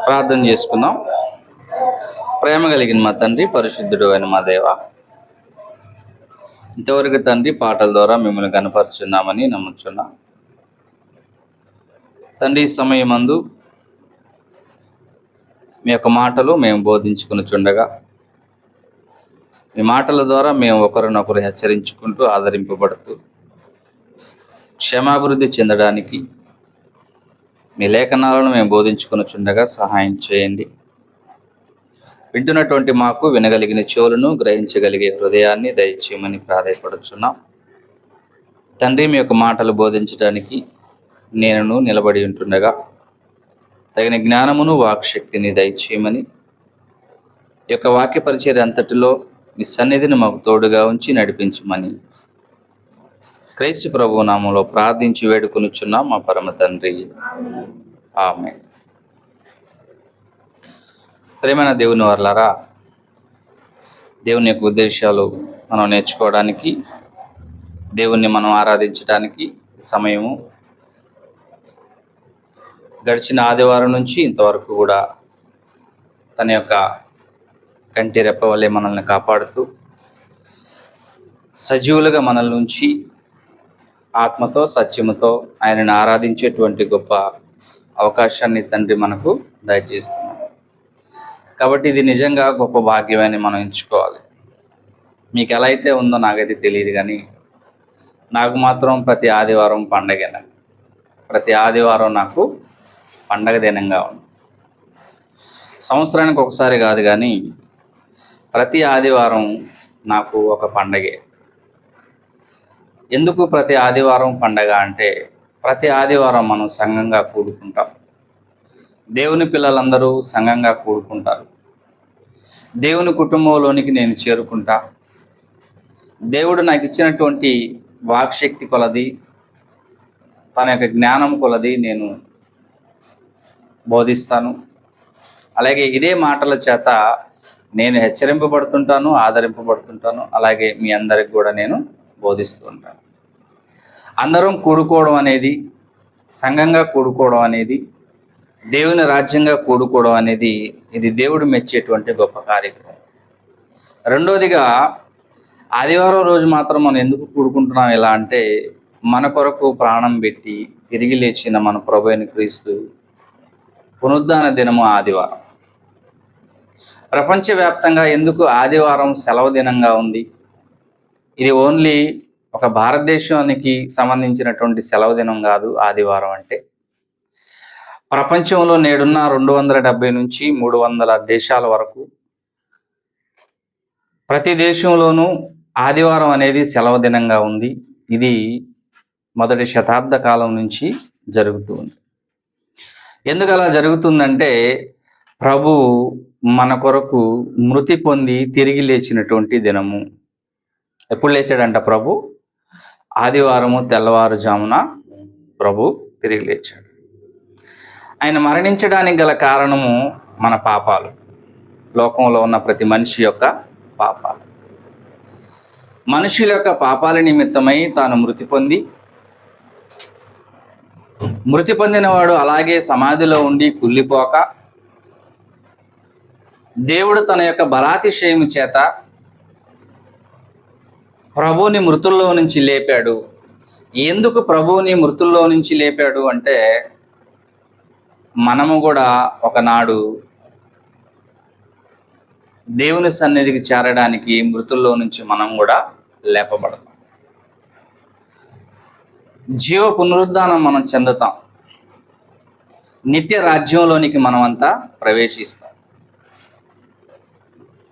ప్రార్థన చేసుకుందాం. ప్రేమ కలిగిన మా తండ్రి, పరిశుద్ధుడు అయిన మా దేవ, ఇంతవరకు తండ్రి పాటల ద్వారా మిమ్మల్ని కనపరుచున్నామని నమ్ముచున్నా. తండ్రి, సమయమందు మీ యొక్క మాటలు మేము బోధించుకునిచుండగా, మీ మాటల ద్వారా మేము ఒకరినొకరు హెచ్చరించుకుంటూ ఆదరింపబడుతూ క్షేమాభివృద్ధి చెందడానికి మీ లేఖనాలను మేము బోధించుకునిచుండగా సహాయం చేయండి. వింటున్నటువంటి మాకు వినగలిగిన చెవులను, గ్రహించగలిగే హృదయాన్ని దయచేయమని ప్రాధాయపడుచున్నాం. తండ్రి, మీ యొక్క మాటలు బోధించడానికి నేను నిలబడి ఉంటుండగా తగిన జ్ఞానమును, వాక్శక్తిని దయచేయమని, ఈ యొక్క వాక్య పరిచర్య అంతటిలో మీ సన్నిధిని మాకు తోడుగా ఉంచి నడిపించమని క్రీస్తు ప్రభువు నామములో ప్రార్థించి వేడుకొనుచున్నాం మా పరమ తండ్రి, ఆమేన్. ప్రియమైన దేవుని వర్లారా, దేవుని యొక్క ఉద్దేశాలు మనం నేర్చుకోవడానికి, దేవుణ్ణి మనం ఆరాధించడానికి సమయము గడిచిన ఆదివారం నుంచి ఇంతవరకు కూడా తన యొక్క కంటి రెప్ప వలె మనల్ని కాపాడుతూ సజీవులుగా మనల్ నుంచి ఆత్మతో, సత్యముతో ఆయనను ఆరాధించేటువంటి గొప్ప అవకాశాన్ని తండ్రి మనకు దయచేస్తున్నాడు. కాబట్టి ఇది నిజంగా గొప్ప భాగ్యమని మనం ఎంచుకోవాలి. మీకు ఎలా అయితే ఉందో నాకైతే తెలియదు, కానీ నాకు మాత్రం ప్రతి ఆదివారం పండగ. ప్రతి ఆదివారం నాకు పండగ దినంగా ఉంది. సంవత్సరానికి ఒకసారి కాదు, కానీ ప్రతి ఆదివారం నాకు ఒక పండగే. ఎందుకు ప్రతి ఆదివారం పండగ అంటే, ప్రతి ఆదివారం మనం సంఘంగా కూడుకుంటాం. దేవుని పిల్లలందరూ సంఘంగా కూడుకుంటారు. దేవుని కుటుంబంలోనికి నేను చేరుకుంటా. దేవుడు నాకు ఇచ్చినటువంటి వాక్శక్తి కొలది, తన యొక్క జ్ఞానం కొలది నేను బోధిస్తాను. అలాగే ఇదే మాటల చేత నేను హెచ్చరింపబడుతుంటాను, ఆదరింపబడుతుంటాను. అలాగే మీ అందరికి కూడా నేను బోధిస్తూ ఉంటాను. అందరం కూడుకోవడం అనేది, సంఘంగా కూడుకోవడం అనేది, దేవుని రాజ్యంగా కూడుకోవడం అనేది ఇది దేవుడు మెచ్చేటువంటి గొప్ప కార్యక్రమం. రెండోదిగా, ఆదివారం రోజు మాత్రం మనం ఎందుకు కూడుకుంటున్నాం ఇలా అంటే, మన కొరకు ప్రాణం పెట్టి తిరిగి లేచిన మన ప్రభువైన క్రీస్తు పునరుద్ధాన దినము ఆదివారం. ప్రపంచవ్యాప్తంగా ఎందుకు ఆదివారం సెలవు దినంగా ఉంది? ఇది ఓన్లీ ఒక భారతదేశానికి సంబంధించినటువంటి సెలవు దినం కాదు ఆదివారం అంటే. ప్రపంచంలో నేడున్న 270 నుంచి 300 దేశాల వరకు ప్రతి దేశంలోనూ ఆదివారం అనేది సెలవు దినంగా ఉంది. ఇది మొదటి శతాబ్ద కాలం నుంచి జరుగుతూ ఉంది. ఎందుకు అలా జరుగుతుందంటే, ప్రభు మన కొరకు మృతి పొంది తిరిగి లేచినటువంటి దినము. ఎప్పుడు లేచాడంట ప్రభు? ఆదివారము తెల్లవారుజామున ప్రభు తిరిగి లేచాడు. ఆయన మరణించడానికి గల కారణము మన పాపాలు, లోకంలో ఉన్న ప్రతి మనిషి యొక్క పాపాలు. మనుషుల యొక్క పాపాల నిమిత్తమై తాను మృతి పొందినవాడు అలాగే సమాధిలో ఉండి కుళ్ళిపోక, దేవుడు తన యొక్క బలాతిశయము చేత ప్రభువుని మృతుల్లో నుంచి లేపాడు. ఎందుకు ప్రభువుని మృతుల్లో నుంచి లేపాడు అంటే, మనము కూడా ఒకనాడు దేవుని సన్నిధికి చేరడానికి మృతుల్లో నుంచి మనం కూడా లేపబడతాం. జీవ పునరుద్ధానం మనం చెందుతాం. నిత్య రాజ్యంలోనికి మనమంతా ప్రవేశిస్తాం.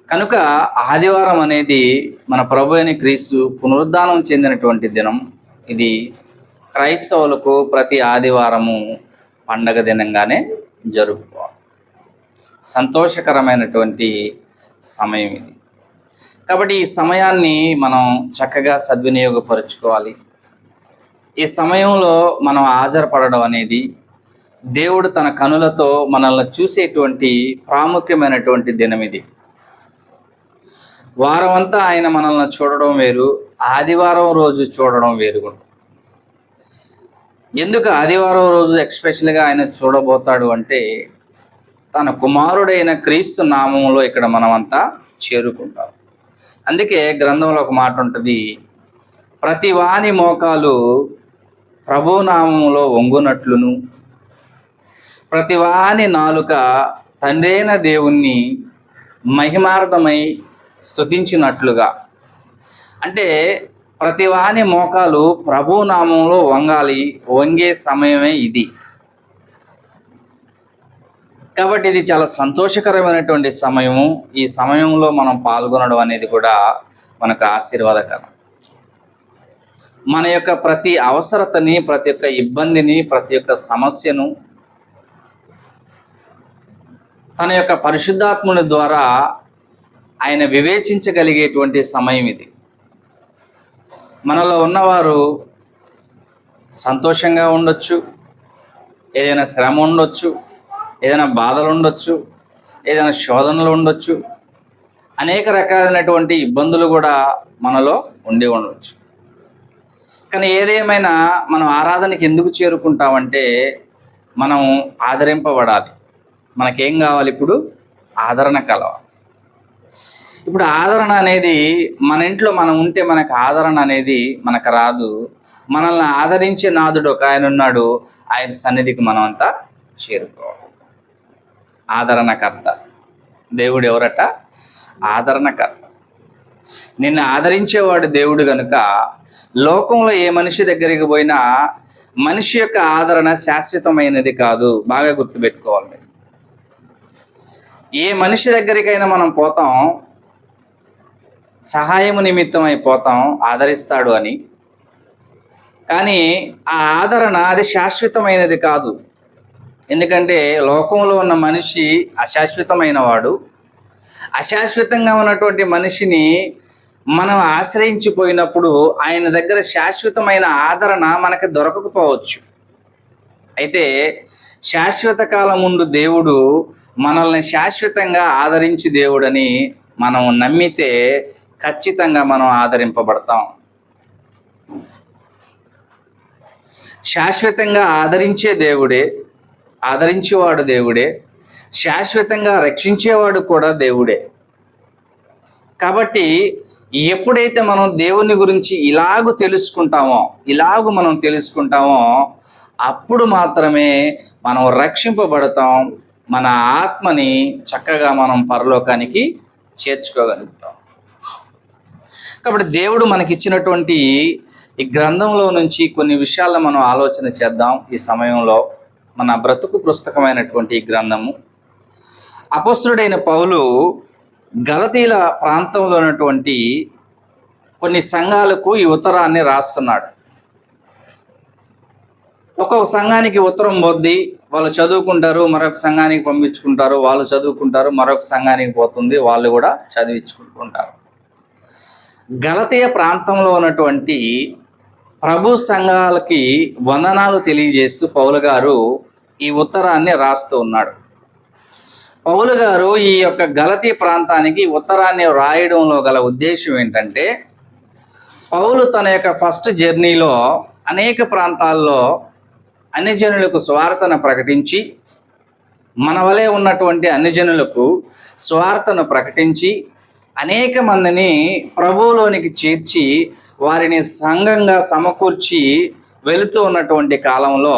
కనుక ఆదివారం అనేది మన ప్రభు అయిన క్రీస్తు పునరుద్ధానం చెందినటువంటి దినం. ఇది క్రైస్తవులకు ప్రతి ఆదివారము పండగ దినంగానే జరుపుకోవాలి. సంతోషకరమైనటువంటి సమయం ఇది. కాబట్టి ఈ సమయాన్ని మనం చక్కగా సద్వినియోగపరుచుకోవాలి. ఈ సమయంలో మనం హాజరుపడడం అనేది దేవుడు తన కనులతో మనల్ని చూసేటువంటి ప్రాముఖ్యమైనటువంటి దినం ఇది. వారం అంతా ఆయన మనల్ని చూడడం వేరు, ఆదివారం రోజు చూడడం వేరు. ఎందుకు ఆదివారం రోజు ఎక్స్పెషల్గా ఆయన చూడబోతాడు అంటే తన కుమారుడైన క్రీస్తు నామంలో ఇక్కడ మనమంతా చేరుకుంటాం. అందుకే గ్రంథంలో ఒక మాట ఉంటుంది, ప్రతి వాని మోకాలు ప్రభు నామంలో వంగునట్లును ప్రతి వాని నాలుక తండ్రైన దేవుణ్ణి మహిమార్థమై స్తుతించినట్లుగా. అంటే ప్రతి వాని మోకాలు ప్రభు నామంలో వంగాలి, వంగే సమయమే ఇది. కాబట్టి ఇది చాలా సంతోషకరమైనటువంటి సమయము. ఈ సమయంలో మనం పాల్గొనడం అనేది కూడా మనకు ఆశీర్వాదకరం. మన యొక్క ప్రతి అవసరతని, ప్రతి ఒక్క ఇబ్బందిని, ప్రతి ఒక్క సమస్యను తన యొక్క పరిశుద్ధాత్ముని ద్వారా ఆయన వివేచించగలిగేటువంటి సమయం ఇది. మనలో ఉన్నవారు సంతోషంగా ఉండొచ్చు, ఏదైనా శ్రమ ఉండొచ్చు, ఏదైనా బాధలు ఉండొచ్చు, ఏదైనా శోధనలు ఉండొచ్చు, అనేక రకాలైనటువంటి ఇబ్బందులు కూడా మనలో ఉండి ఉండొచ్చు. కానీ ఏదేమైనా మనం ఆరాధనకి ఎందుకు చేరుకుంటామంటే మనం ఆదరింపబడాలి. మనకేం కావాలి? ఇప్పుడు ఆదరణ కలవాలి. ఇప్పుడు ఆదరణ అనేది మన ఇంట్లో మనం ఉంటే మనకు ఆదరణ అనేది మనకు రాదు. మనల్ని ఆదరించే నాదుడు ఒక ఆయన ఉన్నాడు, ఆయన సన్నిధికి మనం అంతా చేరుకోవాలి. ఆదరణకర్త దేవుడు ఎవరట? ఆదరణకర్త. నిన్ను ఆదరించేవాడు దేవుడు కనుక లోకంలో ఏ మనిషి దగ్గరికి పోయినా మనిషి యొక్క ఆదరణ శాశ్వతమైనది కాదు. బాగా గుర్తుపెట్టుకోవాలి. ఏ మనిషి దగ్గరికైనా మనం పోతాం, సహాయము నిమిత్తం అయిపోతాం, ఆదరిస్తాడు అని. కానీ ఆ ఆదరణ అది శాశ్వతమైనది కాదు. ఎందుకంటే లోకంలో ఉన్న మనిషి అశాశ్వతమైన వాడు. అశాశ్వతంగా ఉన్నటువంటి మనిషిని మనం ఆశ్రయించిపోయినప్పుడు ఆయన దగ్గర శాశ్వతమైన ఆదరణ మనకు దొరకకపోవచ్చు. అయితే శాశ్వత కాలం ముందు దేవుడు మనల్ని శాశ్వతంగా ఆదరించి దేవుడని మనం నమ్మితే ఖచ్చితంగా మనం ఆదరింపబడతాం. శాశ్వతంగా ఆదరించే దేవుడే, ఆదరించేవాడు దేవుడే, శాశ్వతంగా రక్షించేవాడు కూడా దేవుడే. కాబట్టి ఎప్పుడైతే మనం దేవుని గురించి ఇలాగూ తెలుసుకుంటామో అప్పుడు మాత్రమే మనం రక్షింపబడతాం. మన ఆత్మని చక్కగా మనం పరలోకానికి చేర్చుకోగలుగుతాం. కాబట్టి దేవుడు మనకిచ్చినటువంటి ఈ గ్రంథంలో నుంచి కొన్ని విషయాలను మనం ఆలోచన చేద్దాం. ఈ సమయంలో మన బ్రతుకు పుస్తకమైనటువంటి ఈ గ్రంథము, అపొస్తలుడైన పౌలు గలతీల ప్రాంతంలో ఉన్నటువంటి కొన్ని సంఘాలకు ఈ ఉత్తరాన్ని రాస్తున్నాడు. ఒక్కొక్క సంఘానికి ఉత్తరం పోద్ది, వాళ్ళు చదువుకుంటారు, మరొక సంఘానికి పంపించుకుంటారు, వాళ్ళు చదువుకుంటారు, మరొక సంఘానికి పోతుంది, వాళ్ళు కూడా చదివించుకుంటుంటారు. గలతీయ ప్రాంతంలో ఉన్నటువంటి ప్రభు సంఘాలకి వందనాలు తెలియజేస్తూ పౌలు గారు ఈ ఉత్తరాన్ని రాస్తూ ఉన్నాడు. పౌలు గారు ఈ యొక్క గలతీ ప్రాంతానికి ఉత్తరాన్ని రాయడంలో గల ఉద్దేశం ఏంటంటే, పౌలు తన యొక్క ఫస్ట్ జర్నీలో అనేక ప్రాంతాల్లో అన్ని జనులకు సువార్తను ప్రకటించి, మన వలె ఉన్నటువంటి అన్ని జనులకు సువార్తను ప్రకటించి అనేక మందిని ప్రభువులోనికి చేర్చి వారిని సంఘంగా సమకూర్చి వెళుతూ ఉన్నటువంటి కాలంలో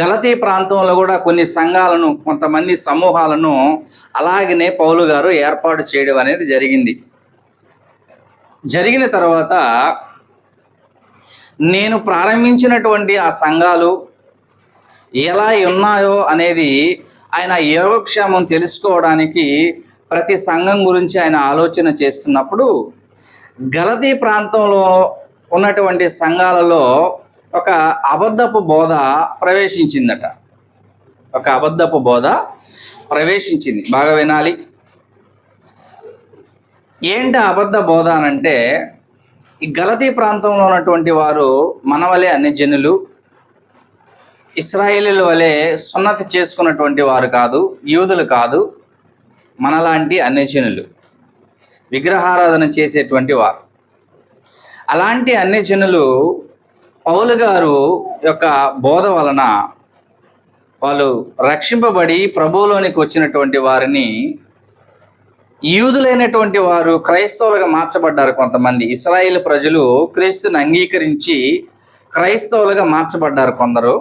గలతీ ప్రాంతంలో కూడా కొన్ని సంఘాలను, కొంతమంది సమూహాలను అలాగనే పౌలు గారు ఏర్పాటు చేయడం అనేది జరిగింది. జరిగిన తర్వాత నేను ప్రారంభించినటువంటి ఆ సంఘాలు ఎలా ఉన్నాయో అనేది ఆయన యోగక్షేమం తెలుసుకోవడానికి ప్రతి సంఘం గురించి ఆయన ఆలోచన చేస్తున్నప్పుడు గలతీ ప్రాంతంలో ఉన్నటువంటి సంఘాలలో ఒక అబద్ధపు బోధ ప్రవేశించిందట. ఒక అబద్ధపు బోధ ప్రవేశించింది. బాగా వినాలి. ఏంటి అబద్ధ బోధ అనంటే, ఈ గలతీ ప్రాంతంలో ఉన్నటువంటి వారు మన వలె అన్ని జనులు, ఇశ్రాయేలీల వలె సున్నతి చేసుకున్నటువంటి వారు కాదు, యూదులు కాదు, మనలాంటి అన్ని జనులు, విగ్రహారాధన చేసేటువంటి వారు. అలాంటి అన్ని జనులు పౌలు గారు యొక్క బోధ వలన వాళ్ళు రక్షింపబడి ప్రభువులోనికి వచ్చినటువంటి వారిని యూదులైనటువంటి వారు క్రైస్తవులుగా మార్చబడ్డారు. కొంతమంది ఇశ్రాయేలు ప్రజలు క్రీస్తుని అంగీకరించి క్రైస్తవులుగా మార్చబడ్డారు కొందరు.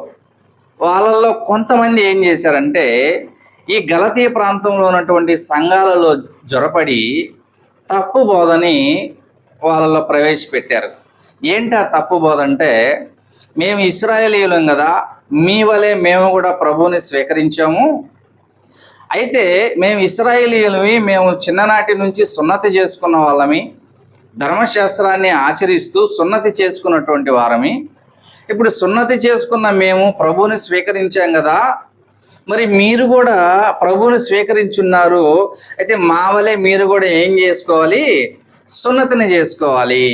వాళ్ళల్లో కొంతమంది ఏం చేశారంటే ఈ గలతీ ప్రాంతంలో ఉన్నటువంటి సంఘాలలో జొరపడి తప్పు బోధని వాళ్ళలో ప్రవేశపెట్టారు. ఏంటి ఆ తప్పు బోధ అంటే, మేము ఇశ్రాయేలీయులం కదా, మీ వలె మేము కూడా ప్రభువుని స్వీకరించాము, అయితే మేము ఇశ్రాయేలీయులమి, మేము చిన్ననాటి నుంచి సున్నతి చేసుకున్న వాళ్ళమి, ధర్మశాస్త్రాన్ని ఆచరిస్తూ సున్నతి చేసుకున్నటువంటి వారమి, ఇప్పుడు సున్నతి చేసుకున్న మేము ప్రభువుని స్వీకరించాం కదా, మరి మీరు కూడా ప్రభువుని స్వీకరించున్నారు, అయితే మా వలె మీరు కూడా ఏం చేసుకోవాలి, సున్నతిని చేసుకోవాలి.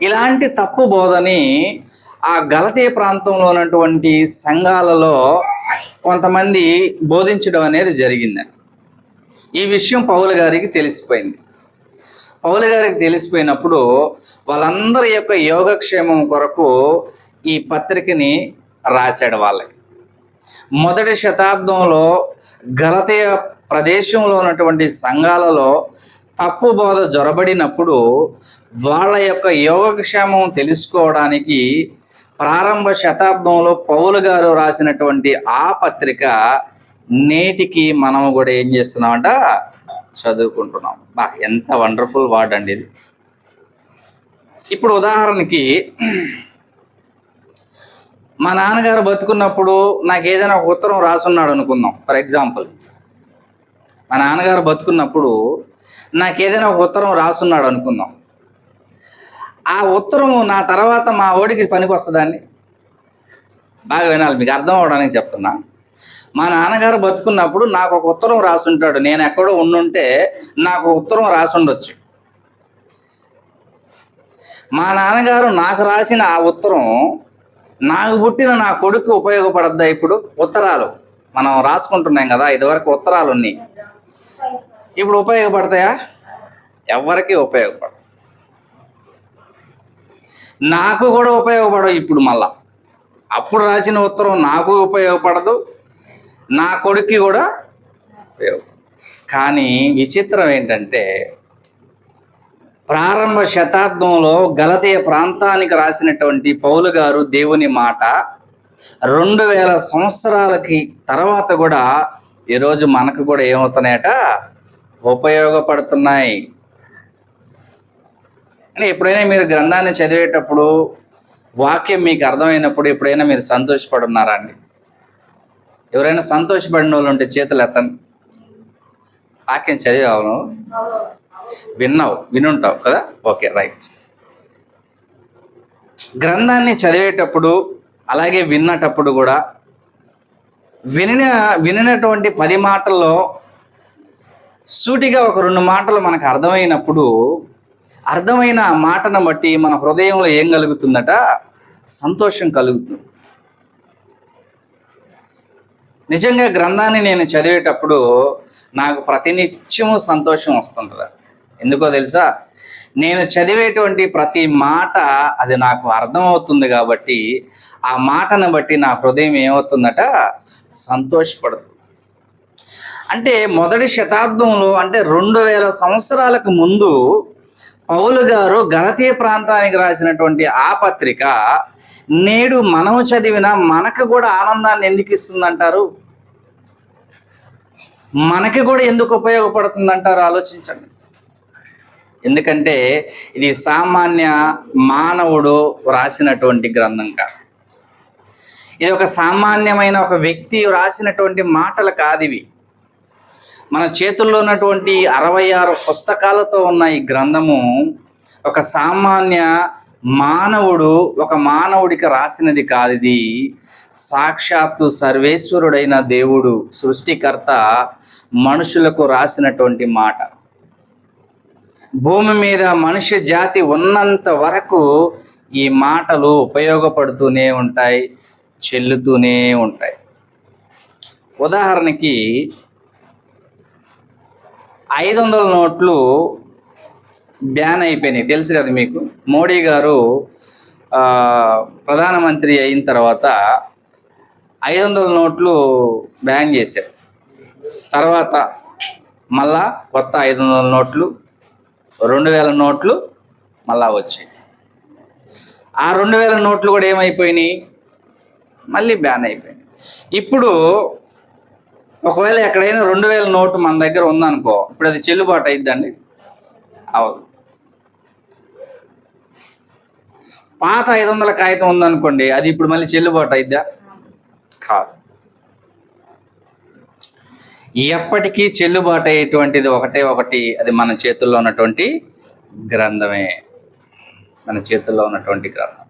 ఇలాంటి తప్పు బోధని ఆ గలతీ ప్రాంతంలో ఉన్నటువంటి సంఘాలలో కొంతమంది బోధించడం అనేది జరిగిందండి. ఈ విషయం పౌలు గారికి తెలిసిపోయింది. పౌలు గారికి తెలిసిపోయినప్పుడు వాళ్ళందరి యొక్క యోగక్షేమం కొరకు ఈ పత్రికని రాశాడు వాళ్ళకి. మొదటి శతాబ్దంలో గలతీయ ప్రదేశంలో ఉన్నటువంటి సంఘాలలో తప్పు బోధ జొరబడినప్పుడు వాళ్ళ యొక్క యోగక్షేమం తెలుసుకోవడానికి ప్రారంభ శతాబ్దంలో పౌలు గారు రాసినటువంటి ఆ పత్రిక నేటికి మనం కూడా ఏం చేస్తున్నామంట, చదువుకుంటున్నాం. ఎంత వండర్ఫుల్ వర్డ్ అండి ఇది. ఇప్పుడు ఉదాహరణకి మా నాన్నగారు బతుకున్నప్పుడు నాకు ఏదైనా ఒక ఉత్తరం రాసున్నాడు అనుకుందాం. ఫర్ ఎగ్జాంపుల్, మా నాన్నగారు బతుకున్నప్పుడు నాకు ఏదైనా ఒక ఉత్తరం రాసున్నాడు అనుకుందాం. ఆ ఉత్తరం నా తర్వాత మా ఓడికి పనికి వస్తుందండి. బాగా వినాలి, మీకు అర్థం అవడానికి చెప్తున్నా. మా నాన్నగారు బతుకున్నప్పుడు నాకు ఒక ఉత్తరం రాసుంటాడు, నేను ఎక్కడో ఉండుంటే నాకు ఉత్తరం రాసుండొచ్చు. మా నాన్నగారు నాకు రాసిన ఆ ఉత్తరం నాకు పుట్టిన నా కొడుకు ఉపయోగపడద్దా? ఇప్పుడు ఉత్తరాలు మనం రాసుకుంటున్నాం కదా, ఇదివరకు ఉత్తరాలు ఉన్నాయి, ఇప్పుడు ఉపయోగపడతాయా? ఎవరికి ఉపయోగపడదు. నాకు కూడా ఉపయోగపడవు ఇప్పుడు. మళ్ళా అప్పుడు రాసిన ఉత్తరం నాకు ఉపయోగపడదు, నా కొడుక్కి కూడా ఉపయోగపడదు. కానీ విచిత్రం ఏంటంటే, ప్రారంభ శతాబ్దంలో గలతీయ ప్రాంతానికి రాసినటువంటి పౌలు గారు దేవుని మాట 2000 సంవత్సరాలకి తర్వాత కూడా ఈరోజు మనకు కూడా ఏమవుతున్నాయట, ఉపయోగపడుతున్నాయి. అంటే ఎప్పుడైనా మీరు గ్రంథాన్ని చదివేటప్పుడు వాక్యం మీకు అర్థమైనప్పుడు ఎప్పుడైనా మీరు సంతోషపడున్నారా అండి? ఎవరైనా సంతోషపడిన వాళ్ళు ఉంటే చేతులు ఎత్తండి. వాక్యం చదివాను, వినుంటావు కదా, ఓకే రైట్. గ్రంథాన్ని చదివేటప్పుడు అలాగే విన్నటప్పుడు కూడా వినినటువంటి 10 మాటల్లో సూటిగా ఒక 2 మాటలు మనకు అర్థమైనప్పుడు, అర్థమైన మాటను బట్టి మన హృదయంలో ఏం కలుగుతుందట, సంతోషం కలుగుతుంది. నిజంగా గ్రంథాన్ని నేను చదివేటప్పుడు నాకు ప్రతినిత్యము సంతోషం వస్తుంటుంది. ఎందుకో తెలుసా? నేను చదివేటువంటి ప్రతి మాట అది నాకు అర్థమవుతుంది కాబట్టి ఆ మాటను బట్టి నా హృదయం ఏమవుతుందట, సంతోషపడుతుంది. అంటే మొదటి శతాబ్దంలో, అంటే 2000 సంవత్సరాలకు ముందు పౌలు గారు గలతీయ ప్రాంతానికి రాసినటువంటి ఆ పత్రిక నేడు మనం చదివిన మనకు కూడా ఆనందాన్ని ఎందుకు ఇస్తుందంటారు? మనకి కూడా ఎందుకు ఉపయోగపడుతుందంటారు? ఆలోచించండి. ఎందుకంటే ఇది సామాన్య మానవుడు రాసినటువంటి గ్రంథం కాదు. ఇది ఒక సామాన్యమైన ఒక వ్యక్తి రాసినటువంటి మాటలు కాదు ఇవి. మన చేతుల్లో ఉన్నటువంటి 66 పుస్తకాలతో ఉన్న ఈ గ్రంథము ఒక సామాన్య మానవుడు, ఒక మానవుడికి రాసినది కాదు. ఇది సాక్షాత్తు సర్వేశ్వరుడైన దేవుడు, సృష్టికర్త మనుషులకు రాసినటువంటి మాట. భూమి మీద మనుష్య జాతి ఉన్నంత వరకు ఈ మాటలు ఉపయోగపడుతూనే ఉంటాయి, చెల్లుతూనే ఉంటాయి. ఉదాహరణకి 500 నోట్లు బ్యాన్ అయిపోయినాయి, తెలుసు కదా మీకు. మోడీ గారు ప్రధానమంత్రి అయిన తర్వాత 500 నోట్లు బ్యాన్ చేశారు. తర్వాత మళ్ళా కొత్త 500 నోట్లు, 2000 నోట్లు మళ్ళా వచ్చాయి. ఆ 2000 నోట్లు కూడా ఏమైపోయినాయి, మళ్ళీ బ్యాన్ అయిపోయినాయి. ఇప్పుడు ఒకవేళ ఎక్కడైనా 2000 నోటు మన దగ్గర ఉందనుకో, ఇప్పుడు అది చెల్లుబాటు అయిద్దండి? అవదు. పాత 500 కాగితం ఉందనుకోండి, అది ఇప్పుడు మళ్ళీ చెల్లుబాటు అయిద్దా? కాదు. ఎప్పటికీ చెల్లుబాటు అయ్యేటువంటిది ఒకటే ఒకటి, అది మన చేతుల్లో ఉన్నటువంటి గ్రంథమే. మన చేతుల్లో ఉన్నటువంటి గ్రంథం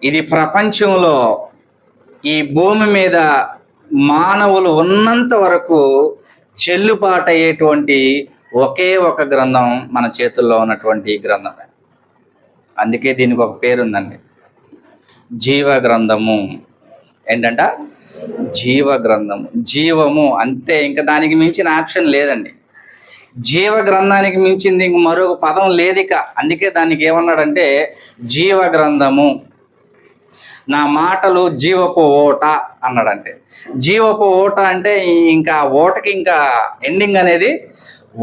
ఇది. ప్రపంచంలో ఈ భూమి మీద మానవులు ఉన్నంత వరకు చెల్లుబాటు అయ్యేటువంటి ఒకే ఒక గ్రంథం మన చేతుల్లో ఉన్నటువంటి గ్రంథమే. అందుకే దీనికి ఒక పేరు ఉందండి, జీవ గ్రంథము. ఏంటంట? జీవ గ్రంథము. జీవము అంటే ఇంకా దానికి మించిన ఆప్షన్ లేదండి. జీవ గ్రంథానికి మించింది ఇంక మరొక పదం లేదిక. అందుకే దానికి ఏమన్నాడంటే జీవ గ్రంథము. నా మాటలు జీవపు ఓట అన్నాడంటే. జీవపు ఓట అంటే ఇంకా ఓటకి ఇంకా ఎండింగ్ అనేది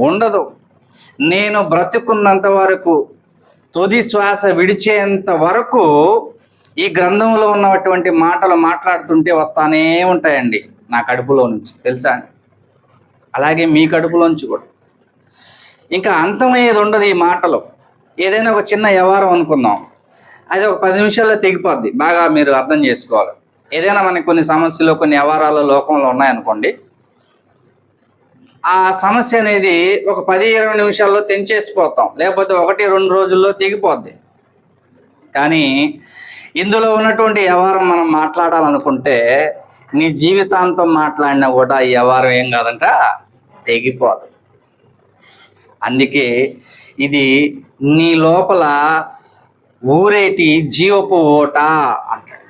ఉండదు. నేను బ్రతుకున్నంత వరకు, తుది శ్వాస విడిచేంత వరకు ఈ గ్రంథంలో ఉన్నటువంటి మాటలు మాట్లాడుతుంటే వస్తానే ఉంటాయండి నా కడుపులో నుంచి, తెలుసా అండి? అలాగే మీ కడుపులోంచి కూడా ఇంకా అంతమయ్యేది ఉండదు ఈ మాటలు. ఏదైనా ఒక చిన్న వ్యవహారం అనుకుందాం, అది ఒక 10 నిమిషాల్లో తెగిపోద్ది. బాగా మీరు అర్థం చేసుకోవాలి. ఏదైనా మనకి కొన్ని సమస్యలు, కొన్ని వ్యవహారాలు లోకంలో ఉన్నాయనుకోండి, ఆ సమస్య అనేది ఒక 10-20 నిమిషాల్లో తెంచేసిపోతాం, లేకపోతే 1-2 రోజుల్లో తెగిపోద్ది. కానీ ఇందులో ఉన్నటువంటి వ్యవహారం మనం మాట్లాడాలనుకుంటే నీ జీవితాంతం మాట్లాడినా కూడా ఈ వ్యవహారం ఏం కాదంట, తెగిపోదు. అందుకే ఇది నీ లోపల ఊరేటి జీవపు ఓట అంటాడు.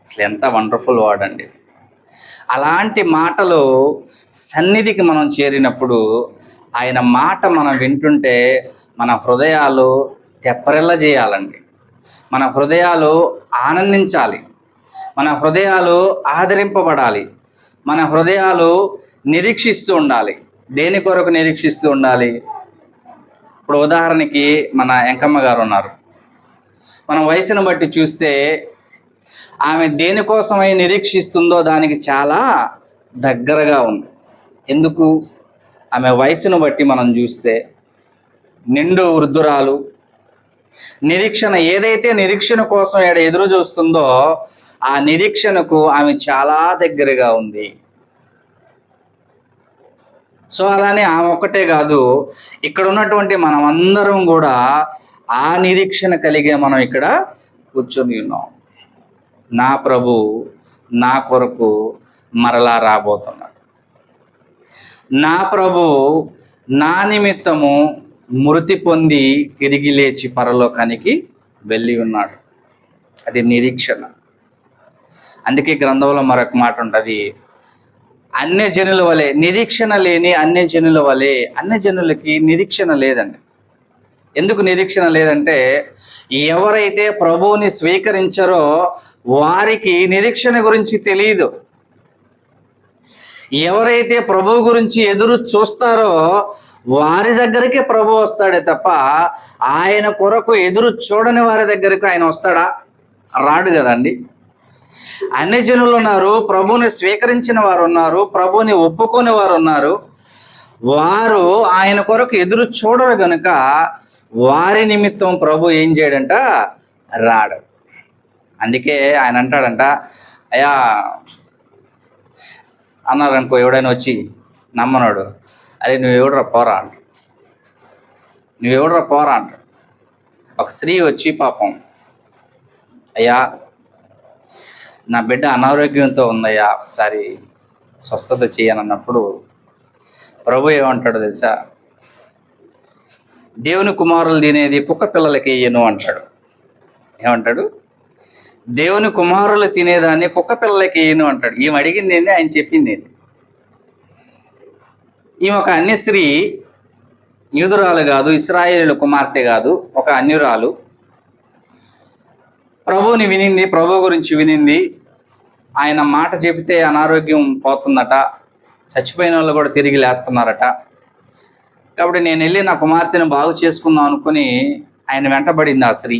అసలు ఎంత వండర్ఫుల్ వర్డ్ అండి. అలాంటి మాటలు సన్నిధికి మనం చేరినప్పుడు ఆయన మాట మనం వింటుంటే మన హృదయాలు తెప్పరిల్ల చేయాలండి. మన హృదయాలు ఆనందించాలి, మన హృదయాలు ఆదరింపబడాలి, మన హృదయాలు నిరీక్షిస్తూ ఉండాలి. దేని కొరకు నిరీక్షిస్తూ ఉండాలి? ఇప్పుడు ఉదాహరణకి మన ఎంకమ్మ గారు ఉన్నారు. మనం వయసును బట్టి చూస్తే ఆమె దేనికోసమై నిరీక్షిస్తుందో దానికి చాలా దగ్గరగా ఉంది. ఎందుకు? ఆమె వయసును బట్టి మనం చూస్తే నిండు వృద్ధురాలు. నిరీక్షణ, ఏదైతే నిరీక్షణ కోసం ఎదురు చూస్తుందో ఆ నిరీక్షణకు ఆమె చాలా దగ్గరగా ఉంది. సో అలానే ఆమె ఒక్కటే కాదు, ఇక్కడ ఉన్నటువంటి మనం అందరం కూడా ఆ నిరీక్షణ కలిగే మనం ఇక్కడ కూర్చొని ఉన్నాం. నా ప్రభు నా కొరకు మరలా రాబోతున్నాడు. నా ప్రభు నా నిమిత్తము మృతి పొంది తిరిగి లేచి పరలోకానికి వెళ్ళి ఉన్నాడు. అది నిరీక్షణ. అందుకే గ్రంథంలో మరొక మాట ఉంటుంది, అన్యజనుల వలె నిరీక్షణ లేని అన్యజనుల వలె. అన్యజనులకి నిరీక్షణ లేదండి. ఎందుకు నిరీక్షణ లేదంటే ఎవరైతే ప్రభువుని స్వీకరించారో వారికి నిరీక్షణ గురించి తెలియదు. ఎవరైతే ప్రభువు గురించి ఎదురు చూస్తారో వారి దగ్గరికి ప్రభు వస్తాడే తప్ప ఆయన కొరకు ఎదురు చూడని వారి దగ్గరకు ఆయన వస్తాడా? రాడు కదండి. అన్ని జనులు ఉన్నారు, ప్రభువుని స్వీకరించిన వారు ఉన్నారు, ప్రభువుని ఒప్పుకొని వారు ఉన్నారు. వారు ఆయన కొరకు ఎదురు చూడరు గనుక వారి నిమిత్తం ప్రభు ఏం చేయడంట? రాడు. అందుకే ఆయన అంటాడంట, అయ్యా అన్నారనుకో ఎవడైనా వచ్చి నమ్మనాడు, అరే నువ్వెవడరా పోరా అంట, నువ్వెవడరా పోరా అంట. ఒక స్త్రీ వచ్చి పాపం, అయ్యా నా బిడ్డ అనారోగ్యంతో ఉందయ్యా, ఒకసారి స్వస్థత చేయనన్నప్పుడు ప్రభు ఏమంటాడు తెలుసా? దేవుని కుమారులు తినేది కుక్క పిల్లలకి ఇయ్యను అంటాడు. ఏమంటాడు? దేవుని కుమారులు తినేదాన్ని కుక్క పిల్లలకి ఇయ్యను అంటాడు. ఈమె అడిగింది ఏంది, ఆయన చెప్పింది ఏంది? ఈమె ఒక అన్య స్త్రీ, యూదురాలు కాదు, ఇశ్రాయేలు కుమార్తె కాదు, ఒక అన్యురాలు ప్రభువుని వినింది, ప్రభు గురించి వినింది. ఆయన మాట చెబితే అనారోగ్యం పోతుందట, చచ్చిపోయిన వాళ్ళు కూడా తిరిగి లేస్తున్నారట. కాబట్టి నేను వెళ్ళి నా కుమార్తెను బాగు చేసుకుందాం అనుకుని ఆయన వెంటబడింది. ఆ స్త్రీ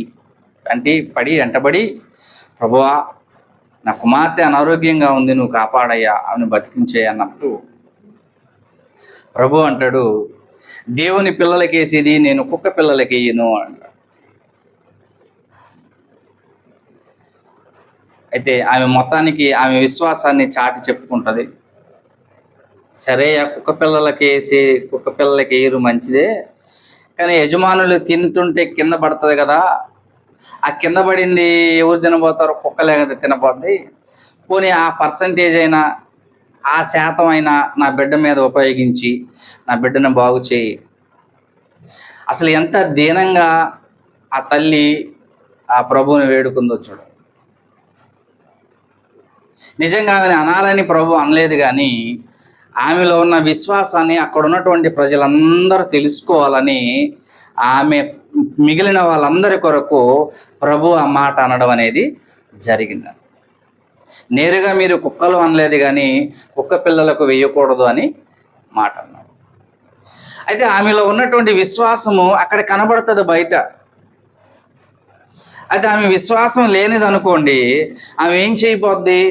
వెంటబడి, ప్రభువా నా కుమార్తె అనారోగ్యంగా ఉంది, నువ్వు కాపాడయ్యా, ఆమెను బతికించేయ అన్నప్పుడు ప్రభు అంటాడు, దేవుని పిల్లలకేసేది నేను కుక్క పిల్లలకి వేయను అంటాడు. అయితే ఆమె మొత్తానికి ఆమె విశ్వాసాన్ని చాటి చెప్పుకుంటుంది. సరే, కుక్క పిల్లలకి వేయరు మంచిదే, కానీ యజమానులు తింటుంటే కింద పడుతుంది కదా, ఆ కింద పడింది ఎవరు తినబోతారో? కుక్కలే కదా తినబోద్ది. పోనీ ఆ పర్సంటేజ్ అయినా, ఆ శాతం అయినా నా బిడ్డ మీద ఉపయోగించి నా బిడ్డను బాగు చేయి. అసలు ఎంత దీనంగా ఆ తల్లి ఆ ప్రభువుని వేడుకుందో చూడు. నిజంగా ఆమెను అనాలని ప్రభు అనలేదు, కానీ ఆమెలో ఉన్న విశ్వాసాన్ని అక్కడ ఉన్నటువంటి ప్రజలందరూ తెలుసుకోవాలని ఆమె మిగిలిన వాళ్ళందరి కొరకు ప్రభు ఆ మాట అనడం అనేది జరిగింది. నేరుగా మీరు కుక్కలు అనలేదు, కానీ కుక్క పిల్లలకు వేయకూడదు అని మాట అన్నాడు. అయితే ఆమెలో ఉన్నటువంటి విశ్వాసము అక్కడ కనబడుతుంది బయట. అయితే ఆమె విశ్వాసం లేనిది అనుకోండి, ఆమె ఏం చేయబోద్ది?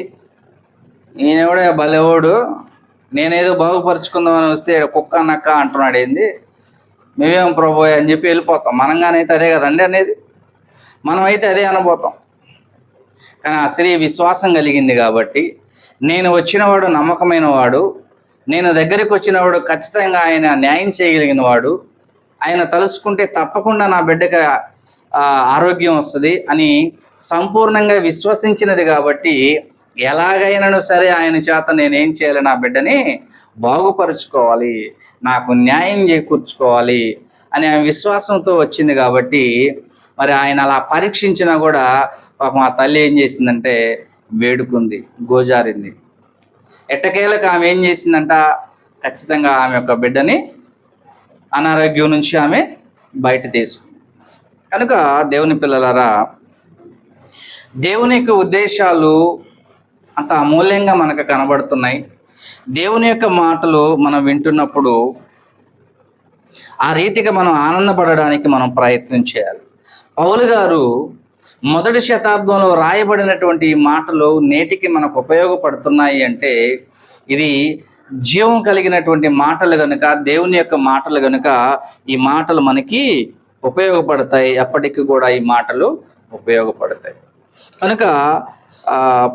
నేనెవడే బలెవడు, నేనేదో బాగుపరుచుకుందామని వస్తే కుక్క నక్క అంటున్నాడు, ఏంది మేమేం ప్రభు అని చెప్పి వెళ్ళిపోతాం. మనంగానైతే అదే కదండి అనేది, మనమైతే అదే అనబోతాం. కానీ ఆ స్త్రీ విశ్వాసం కలిగింది కాబట్టి, నేను వచ్చినవాడు నమ్మకమైన వాడు, నేను దగ్గరికి వచ్చినవాడు ఖచ్చితంగా ఆయన న్యాయం చేయగలిగిన వాడు, ఆయన తలుచుకుంటే తప్పకుండా నా బిడ్డకి ఆరోగ్యం వస్తుంది అని సంపూర్ణంగా విశ్వసించినది కాబట్టి, ఎలాగైనాను సరే ఆయన చేత నేనేం చేయాలి, నా బిడ్డని బాగుపరుచుకోవాలి, నాకు న్యాయం చేకూర్చుకోవాలి అనే విశ్వాసంతో వచ్చింది. కాబట్టి మరి ఆయన అలా పరీక్షించినా కూడా పాపం ఆ తల్లి ఏం చేసిందంటే వేడుకుంది, గోజారింది. ఎట్టకేలకు ఆమె ఏం చేసిందంట, ఖచ్చితంగా ఆమె యొక్క బిడ్డని అనారోగ్యం నుంచి ఆమె బయట తీసుకుంది. కనుక దేవుని పిల్లలారా, దేవుని యొక్క ఉద్దేశాలు అంత అమూల్యంగా మనకు కనబడుతున్నాయి. దేవుని యొక్క మాటలు మనం వింటున్నప్పుడు ఆ రీతిగా మనం ఆనందపడడానికి మనం ప్రయత్నం చేయాలి. పౌలు గారు మొదటి శతాబ్దంలో రాయబడినటువంటి మాటలు నేటికి మనకు ఉపయోగపడుతున్నాయి అంటే ఇది జీవం కలిగినటువంటి మాటలు కనుక, దేవుని యొక్క మాటలు కనుక ఈ మాటలు మనకి ఉపయోగపడతాయి. ఎప్పటికీ కూడా ఈ మాటలు ఉపయోగపడతాయి. కనుక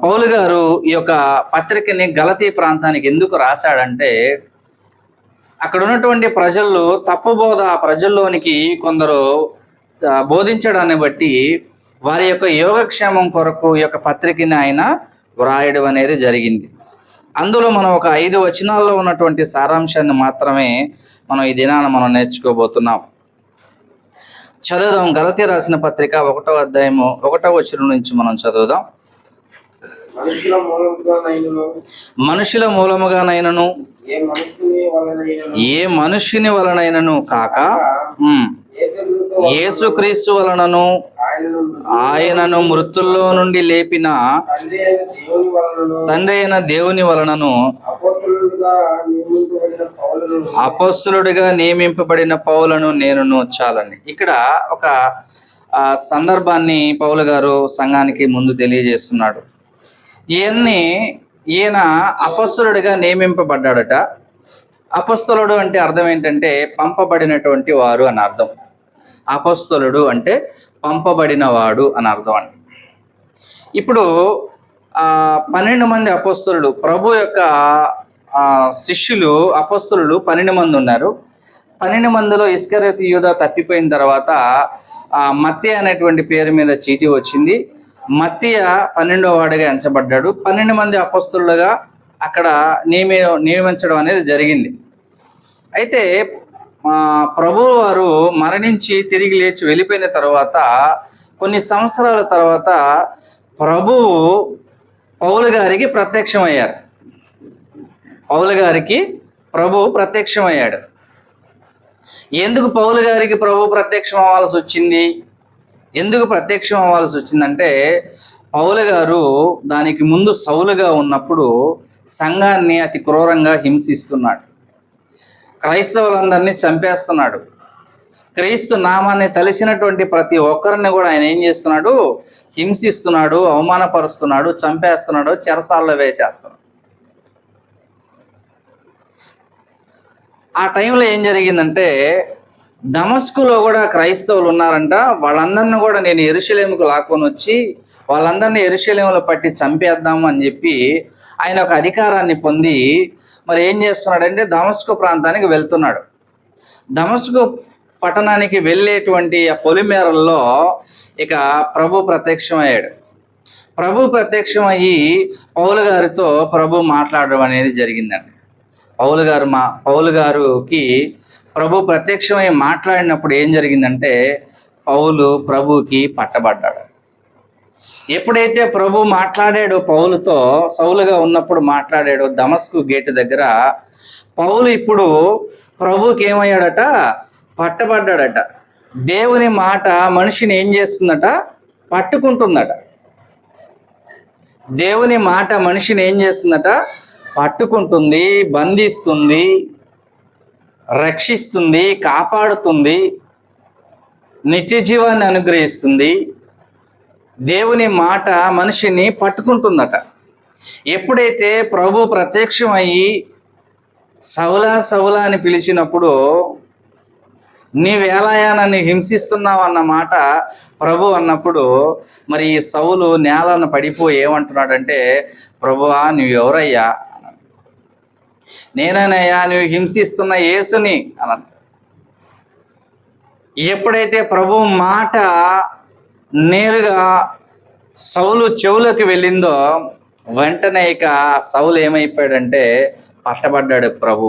పౌలు గారు ఈ యొక్క పత్రికని గలతీ ప్రాంతానికి ఎందుకు రాశాడంటే, అక్కడ ఉన్నటువంటి ప్రజల్లో తప్పుబోధ ప్రజల్లోనికి కొందరు బోధించడాన్ని బట్టి వారి యొక్క యోగక్షేమం కొరకు ఈ యొక్క పత్రికని ఆయన వ్రాయడం అనేది జరిగింది. అందులో మనం ఒక 5 వచనాల్లో ఉన్నటువంటి సారాంశాన్ని మాత్రమే మనం ఈ దినాన మనం నేర్చుకోబోతున్నాం. చదువుదాం. గలతీ రాసిన పత్రిక 1వ అధ్యాయము 1వ వచనం నుంచి మనం చదువుదాం. మనుషుల మూలముగానైనను ఏ మనుషుని వలనైనను కాక యేసుక్రీస్తు వలనను ఆయనను మృతుల్లో నుండి లేపిన తండ్రి అయిన దేవుని వలనను అపొస్తలుడిగా నియమింపబడిన పౌలను నేనును చాలని. ఇక్కడ ఒక సందర్భాన్ని పౌలు గారు సంఘానికి ముందు తెలియజేస్తున్నాడు. ఈయన అపొస్తలుడిగా నియమింపబడ్డాడట. అపొస్తలుడు అంటే అర్థం ఏంటంటే పంపబడినటువంటి వారు అని అర్థం. అపొస్తలుడు అంటే పంపబడినవాడు అని అర్థం అండి. ఇప్పుడు 12 మంది అపొస్తలుడు, ప్రభు యొక్క శిష్యులు అపొస్తలులు 12 మంది ఉన్నారు. 12 మందిలో ఇస్కరియోతు యూదా తప్పిపోయిన తర్వాత మత్తయి అనేటువంటి పేరు మీద చీటీ వచ్చింది. మత్తయి 12వ వాడిగా ఎంచబడ్డాడు. 12 మంది అపొస్తలులుగా అక్కడ నియమించడం అనేది జరిగింది. అయితే ప్రభువు వారు మరణించి తిరిగి లేచి వెళ్ళిపోయిన తర్వాత కొన్ని సంవత్సరాల తర్వాత ప్రభువు పౌలు గారికి ప్రత్యక్షమయ్యారు. పౌలు గారికి ప్రభువు ప్రత్యక్షమయ్యాడు. ఎందుకు పౌలు గారికి ప్రభు ప్రత్యక్షం అవ్వాల్సి వచ్చింది? ఎందుకు ప్రత్యక్షం అవ్వాల్సి వచ్చిందంటే, పౌలు గారు దానికి ముందు సౌలుగా ఉన్నప్పుడు సంఘాన్ని అతి క్రూరంగా హింసిస్తున్నాడు, క్రైస్తవులందరినీ చంపేస్తున్నాడు. క్రీస్తు నామాన్ని తలిసినటువంటి ప్రతి ఒక్కరిని కూడా ఆయన ఏం చేస్తున్నాడు? హింసిస్తున్నాడు, అవమానపరుస్తున్నాడు, చంపేస్తున్నాడు, చెరసాల్లో వేసేస్తున్నాడు. ఆ టైంలో ఏం జరిగిందంటే, దమస్కులో కూడా క్రైస్తవులు ఉన్నారంట. వాళ్ళందరినీ కూడా నేను యెరూషలేముకు లాక్కొని వచ్చి వాళ్ళందరినీ యెరూషలేములో పట్టి చంపేద్దాము అని చెప్పి ఆయన ఒక అధికారాన్ని పొంది మరి ఏం చేస్తున్నాడంటే దమస్కు ప్రాంతానికి వెళ్తున్నాడు. దమస్కు పట్టణానికి వెళ్ళేటువంటి ఆ పొలిమేరల్లో ఇక ప్రభు ప్రత్యక్షమయ్యాడు. ప్రభు ప్రత్యక్షమయ్యి పౌలు గారితో ప్రభు మాట్లాడడం అనేది జరిగిందండి. పౌలు గారికి ప్రభు ప్రత్యక్షమై మాట్లాడినప్పుడు ఏం జరిగిందంటే, పౌలు ప్రభుకి పట్టబడ్డాడు. ఎప్పుడైతే ప్రభు మాట్లాడాడో పౌలుతో, సౌలుగా ఉన్నప్పుడు మాట్లాడాడో దమస్కు గేటు దగ్గర, పౌలు ఇప్పుడు ప్రభుకి ఏమయ్యాడట? పట్టబడ్డాడట. దేవుని మాట మనిషిని ఏం చేస్తుందట? పట్టుకుంటుందట. దేవుని మాట మనిషిని ఏం చేస్తుందట? పట్టుకుంటుంది, బంధిస్తుంది, రక్షిస్తుంది, కాపాడుతుంది, నిత్య జీవాన్ని అనుగ్రహిస్తుంది. దేవుని మాట మనిషిని పట్టుకుంటుందట. ఎప్పుడైతే ప్రభు ప్రత్యక్షమయ్యి సౌలా సౌలా అని పిలిచినప్పుడు, నీవేలాయా నన్ను హింసిస్తున్నావు అన్న మాట ప్రభు అన్నప్పుడు, మరి ఈ సౌలు నేలను పడిపోయి ఏమంటున్నాడంటే, ప్రభువా నువ్వెవరయ్యా? నేననయ్యా నువ్వు హింసిస్తున్న యేసుని అన్నాడు. ఎప్పుడైతే ప్రభు మాట నేరుగా సౌలు చెవులోకి వెళ్ళిందో, వెంటనే ఇక సౌలు ఏమైపోయాడంటే పట్టబడ్డాడు ప్రభు.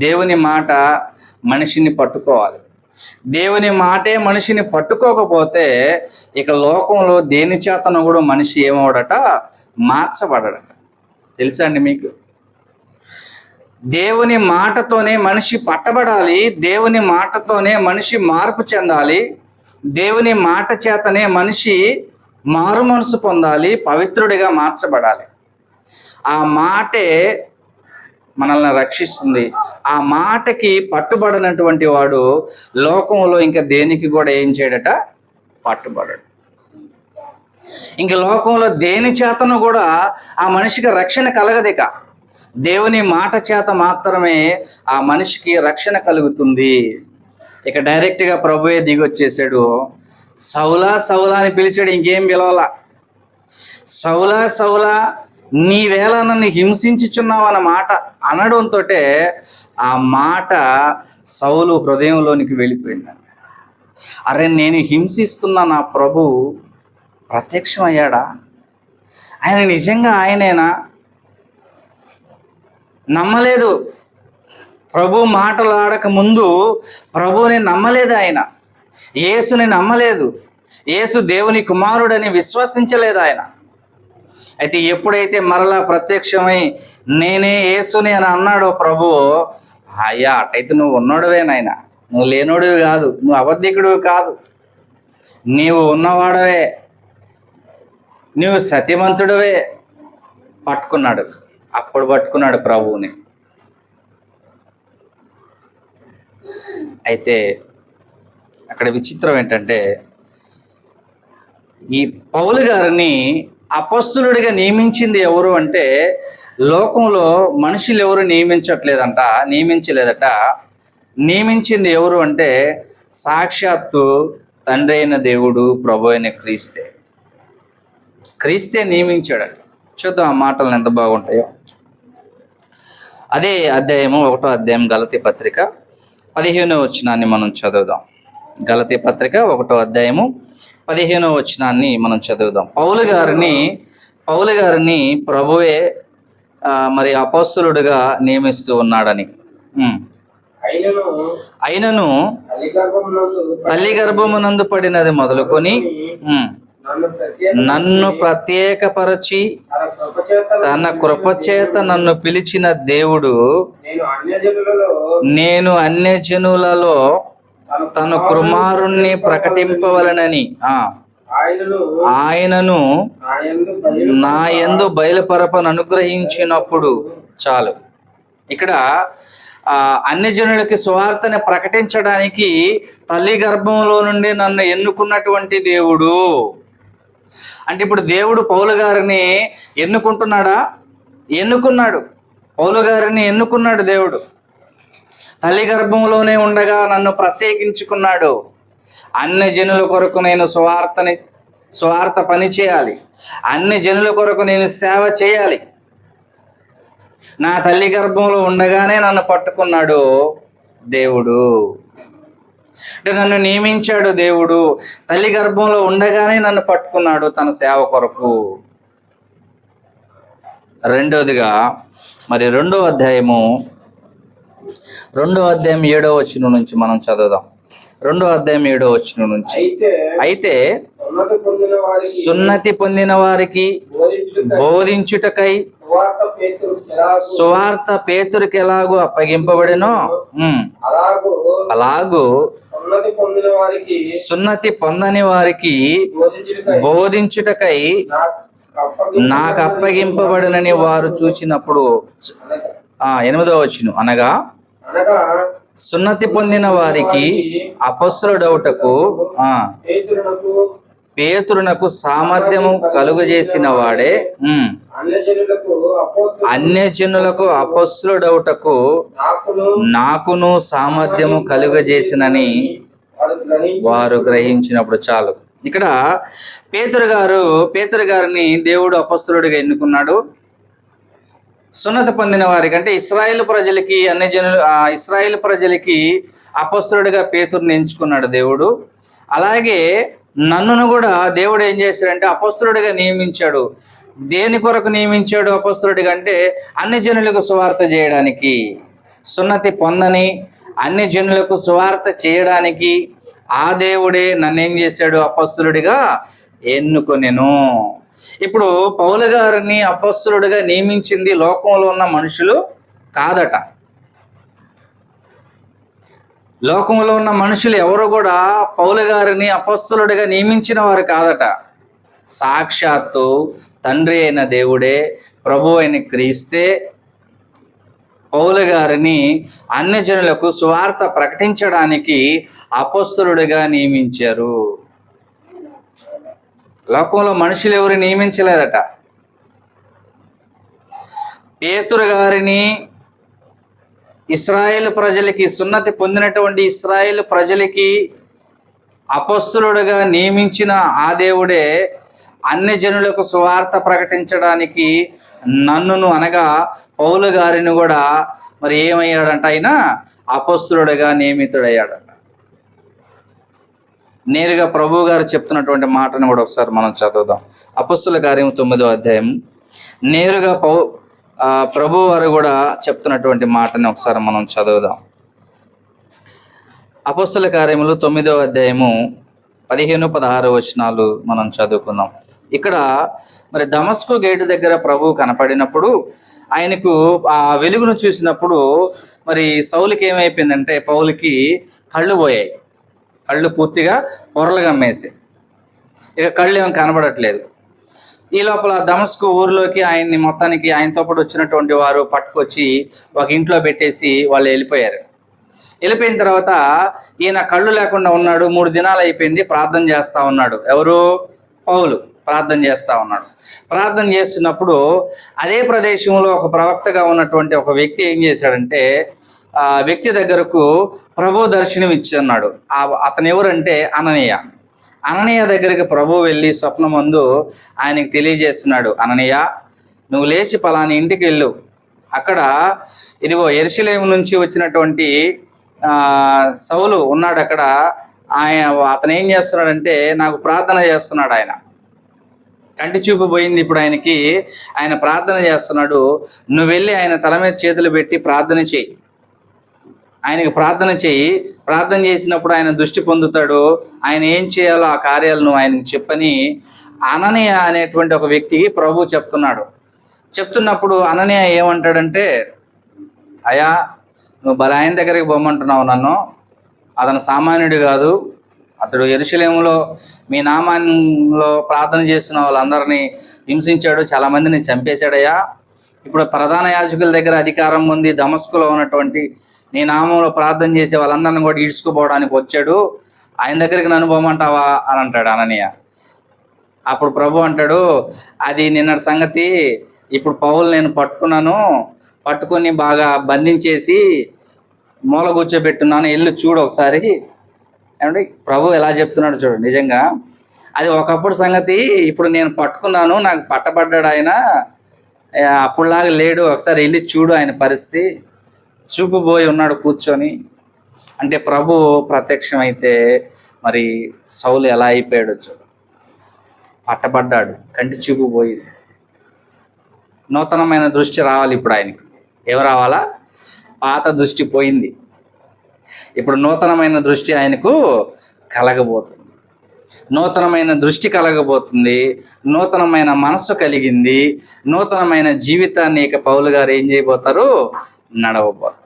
దేవుని మాట మనిషిని పట్టుకోవాలి. దేవుని మాటే మనిషిని పట్టుకోకపోతే ఇక లోకంలో దేని చేతను కూడా మనిషి ఏమవడట? మార్చబడడట. తెలుసా అండి మీకు? దేవుని మాటతోనే మనిషి పట్టబడాలి. దేవుని మాటతోనే మనిషి మార్పు చెందాలి. దేవుని మాట చేతనే మనిషి మారు మనసు పొందాలి, పవిత్రుడిగా మార్చబడాలి. ఆ మాటే మనల్ని రక్షిస్తుంది. ఆ మాటకి పట్టుబడినటువంటి వాడు లోకంలో ఇంకా దేనికి కూడా ఏం చేయడట? పట్టుబడడు. ఇంక లోకంలో దేని చేతను కూడా ఆ మనిషికి రక్షణ కలగదిక. దేవుని మాట చేత మాత్రమే ఆ మనిషికి రక్షణ కలుగుతుంది. ఇక డైరెక్ట్గా ప్రభువే దిగొచ్చేసాడు. సౌలా సౌలా అని పిలిచాడు, ఇంకేం పిలవాల. సౌలా సౌలా నీవేళ నన్ను హింసించుచున్నావు అన్న మాట అనడంతో ఆ మాట సౌలు హృదయంలోనికి వెళ్ళిపోయింది. అరే నేను హింసిస్తున్న నా ప్రభు ప్రత్యక్షమయ్యాడా? ఆయన నిజంగా ఆయనేనా? నమ్మలేదు. ప్రభు మాటలు ఆడక ముందు ప్రభువుని నమ్మలేదు. ఆయన యేసుని నమ్మలేదు. యేసు దేవుని కుమారుడని విశ్వసించలేదు ఆయన. అయితే ఎప్పుడైతే మరలా ప్రత్యక్షమై నేనే యేసుని అని అన్నాడో ప్రభు, అయ్యా అటైతే నువ్వు ఉన్నోడువే నాయన, నువ్వు లేనోడివి కాదు, నువ్వు అబద్ధికుడివి కాదు, నీవు ఉన్నవాడవే, నువ్వు సత్యవంతుడివే. పట్టుకున్నాడు. అప్పుడు పట్టుకున్నాడు ప్రభువుని. అయితే అక్కడ విచిత్రం ఏంటంటే, ఈ పౌలు గారిని అపొస్తలుడిగా నియమించింది ఎవరు అంటే, లోకంలో మనుషులు ఎవరు నియమించలేదట. నియమించింది ఎవరు అంటే సాక్షాత్తు తండ్రి అయిన దేవుడు, ప్రభు అయిన క్రీస్తే నియమించాడు. చూద్దాం ఆ మాటలు ఎంత బాగుంటాయో. అదే అధ్యాయము 1వ అధ్యాయం గలతీ పత్రిక 15వ వచనాన్ని మనం చదువుదాం. గలతీ పత్రిక 1వ అధ్యాయము 15వ వచనాన్ని మనం చదువుదాం. పౌలు గారిని ప్రభువే మరి అపొస్తలుడిగా నియమిస్తూ ఉన్నాడని. అయినను తల్లి గర్భమునందు పడినది మొదలుకొని నన్ను ప్రత్యేకపరచి తన కృపచేత నన్ను పిలిచిన దేవుడు నేను అన్యజనులలో తన కుమారుణ్ణి ప్రకటింపవలనని ఆయనను నా యందు బయలుపరపను అనుగ్రహించినప్పుడు చాలు. ఇక్కడ అన్యజనులకి సువార్తని ప్రకటించడానికి తల్లి గర్భంలో నుండి నన్ను ఎన్నుకున్నటువంటి దేవుడు. అంటే ఇప్పుడు దేవుడు పౌలు గారిని ఎన్నుకుంటున్నాడా? ఎన్నుకున్నాడు. పౌలు గారిని ఎన్నుకున్నాడు దేవుడు. తల్లి గర్భంలోనే ఉండగా నన్ను ప్రత్యేకించుకున్నాడు. అన్ని జనుల కొరకు నేను స్వార్థ పని చేయాలి. అన్ని జనుల కొరకు నేను సేవ చేయాలి. నా తల్లి గర్భంలో ఉండగానే నన్ను పట్టుకున్నాడు దేవుడు. అంటే నన్ను నియమించాడు దేవుడు. తల్లి గర్భంలో ఉండగానే నన్ను పట్టుకున్నాడు తన సేవ కొరకు. రెండోదిగా మరి రెండో అధ్యాయం 7వ వచనం నుంచి మనం చదువుదాం. 2వ అధ్యాయం 7వ వచనం నుంచి. అయితే సున్నతి పొందిన వారికి బోధించుటకై సువార్త పేతురుకి ఎలాగూ అప్పగింపబడినో అలాగూ సున్నతి పొందని వారికి బోధించుటకై నాకు అప్పగింపబడినని వారు చూచినప్పుడు. 8వ వచనం. అనగా సున్నతి పొందిన వారికి అపొస్తలుడవుటకు పేతురునకు సామర్థ్యము కలుగజేసిన వాడే అన్యజనులకు అపొస్తలుడవుటకు నాకును సామర్థ్యము కలుగజేసినని వారు గ్రహించినప్పుడు చాలు. ఇక్కడ పేతురు గారిని దేవుడు అపొస్తలుడిగా ఎన్నుకున్నాడు. సున్నతి పొందిన వారికి అంటే ఇశ్రాయేలు ప్రజలకి ఇశ్రాయేలు ప్రజలకి అపొస్తలుడిగా పేతురుని ఎంచుకున్నాడు దేవుడు. అలాగే నన్నును కూడా దేవుడు ఏం చేశాడంటే అపొస్తలుడిగా నియమించాడు. దేని కొరకు నియమించాడు అపొస్తలుడిగా అంటే అన్ని జనులకు సువార్త చేయడానికి. సున్నతి పొందని అన్ని జనులకు సువార్త చేయడానికి ఆ దేవుడే నన్ను ఏం చేశాడు? అపొస్తలుడిగా ఎన్నుకొనెను. ఇప్పుడు పౌలు గారిని అపొస్తలుడిగా నియమించింది లోకంలో ఉన్న మనుషులు కాదట. లోకంలో ఉన్న మనుషులు ఎవరు కూడా పౌలు గారిని అపొస్తలుడిగా నియమించిన వారు కాదట. సాక్షాత్తు తండ్రి అయిన దేవుడే, ప్రభు అయిన క్రీస్తే పౌలు గారిని అన్ని జనులకు సువార్త ప్రకటించడానికి అపొస్తలుడిగా నియమించారు. లోకంలో మనుషులు ఎవరు నియమించలేదట. పేతురు గారిని ఇశ్రాయేలు ప్రజలకి, సున్నతి పొందినటువంటి ఇశ్రాయేలు ప్రజలకి అపొస్తలుడిగా నియమించిన ఆ దేవుడే అన్ని జనులకు సువార్త ప్రకటించడానికి నన్నును అనగా పౌలు గారిని కూడా మరి ఏమయ్యాడంట? ఆయన అపొస్తలుడిగా నియమితుడయ్యాడంట. నేరుగా ప్రభు గారు చెప్తున్నటువంటి మాటను కూడా ఒకసారి మనం చదువుదాం. అపొస్తలుల కార్యం 9వ అధ్యాయం. నేరుగా ప్రభు వారు కూడా చెప్తున్నటువంటి మాటని ఒకసారి మనం చదువుదాం. అపొస్తలుల కార్యములు 9వ అధ్యాయము 15-16 వచనాలు మనం చదువుకుందాం. ఇక్కడ మరి దమస్కు గేటు దగ్గర ప్రభు కనపడినప్పుడు ఆయనకు ఆ వెలుగును చూసినప్పుడు మరి సౌలుకి ఏమైపోయిందంటే పౌలుకి కళ్ళు పోయాయి. కళ్ళు పూర్తిగా పొరలు గమ్మేసి ఇక కళ్ళు ఏమి కనబడట్లేదు. ఈ లోపల దమస్కు ఊరిలోకి ఆయన్ని మొత్తానికి ఆయనతో పాటు వచ్చినటువంటి వారు పట్టుకొచ్చి ఒక ఇంట్లో పెట్టేసి వాళ్ళు వెళ్ళిపోయారు. వెళ్ళిపోయిన తర్వాత ఈయన కళ్ళు లేకుండా ఉన్నాడు. 3 దినాలు అయిపోయింది. ప్రార్థన చేస్తూ ఉన్నాడు. ఎవరు? పౌలు ప్రార్థన చేస్తూ ఉన్నాడు. ప్రార్థన చేస్తున్నప్పుడు అదే ప్రదేశంలో ఒక ప్రవక్తగా ఉన్నటువంటి ఒక వ్యక్తి ఏం చేశాడంటే ఆ వ్యక్తి దగ్గరకు ప్రభు దర్శనం ఇచ్చున్నాడు. అతను ఎవరంటే అననీయ దగ్గరికి ప్రభు వెళ్ళి స్వప్నమందు ఆయనకి తెలియజేస్తున్నాడు. అననీయ, నువ్వు లేచి పలాని ఇంటికి వెళ్ళు. అక్కడ ఇదిగో యెరూషలేము నుంచి వచ్చినటువంటి సౌలు ఉన్నాడు. అక్కడ అతను ఏం చేస్తున్నాడంటే నాకు ప్రార్థన చేస్తున్నాడు. ఆయన కంటి చూపు పోయింది ఇప్పుడు ఆయనకి. ఆయన ప్రార్థన చేస్తున్నాడు. నువ్వు వెళ్ళి ఆయన తల మీద చేతులు పెట్టి ప్రార్థన చేయి. ఆయనకి ప్రార్థన చేయి. ప్రార్థన చేసినప్పుడు ఆయన దృష్టి పొందుతాడు. ఆయన ఏం చేయాలో ఆ కార్యాలను ఆయనకు చెప్పని అననీయ అనేటువంటి ఒక వ్యక్తికి ప్రభు చెప్తున్నాడు. చెప్తున్నప్పుడు అననీయ ఏమంటాడంటే, అయ్యా నువ్వు బలాయన దగ్గరికి పోమంటున్నావు నన్ను, అతను సామాన్యుడు కాదు, అతడు యెరూషలేములో మీ నామంలో ప్రార్థన చేస్తున్న వాళ్ళందరినీ హింసించాడు, చాలామందిని చంపేశాడయ్యా. ఇప్పుడు ప్రధాన యాజకుల దగ్గర అధికారం ఉంది, దమస్కులో ఉన్నటువంటి నీ నామంలో ప్రార్థన చేసే వాళ్ళందరిని కూడా ఈడ్చుకుపోవడానికి వచ్చాడు, ఆయన దగ్గరికి నన్ను పోమంటావా అని అంటాడు అననీయ. అప్పుడు ప్రభు అంటాడు, అది నిన్నటి సంగతి, ఇప్పుడు పౌలు నేను పట్టుకొని బాగా బంధించేసి మూల కూర్చోబెట్టున్నాను, వెళ్ళి చూడు ఒకసారి. ఏమంటే ప్రభు ఎలా చెప్తున్నాడు చూడు, నిజంగా అది ఒకప్పుడు సంగతి, ఇప్పుడు నేను పట్టుకున్నాను, నాకు పట్టబడ్డాడు ఆయన, అప్పుడులాగా లేడు, ఒకసారి వెళ్ళి చూడు ఆయన పరిస్థితి. చూపుబోయి ఉన్నాడు కూర్చొని. అంటే ప్రభు ప్రత్యక్షమైతే మరి సౌలు ఎలా అయిపోయాడు చూడు, పట్టబడ్డాడు, కంటి చూపు పోయింది. నూతనమైన దృష్టి రావాలి ఇప్పుడు ఆయనకి. ఏమి రావాలా? పాత దృష్టి పోయింది, ఇప్పుడు నూతనమైన దృష్టి ఆయనకు కలగబోతుంది. నూతనమైన దృష్టి కలగబోతుంది, నూతనమైన మనస్సు కలిగింది, నూతనమైన జీవితాన్ని ఇక పౌలు గారు ఏం చేయబోతారు? నడవబోతారు.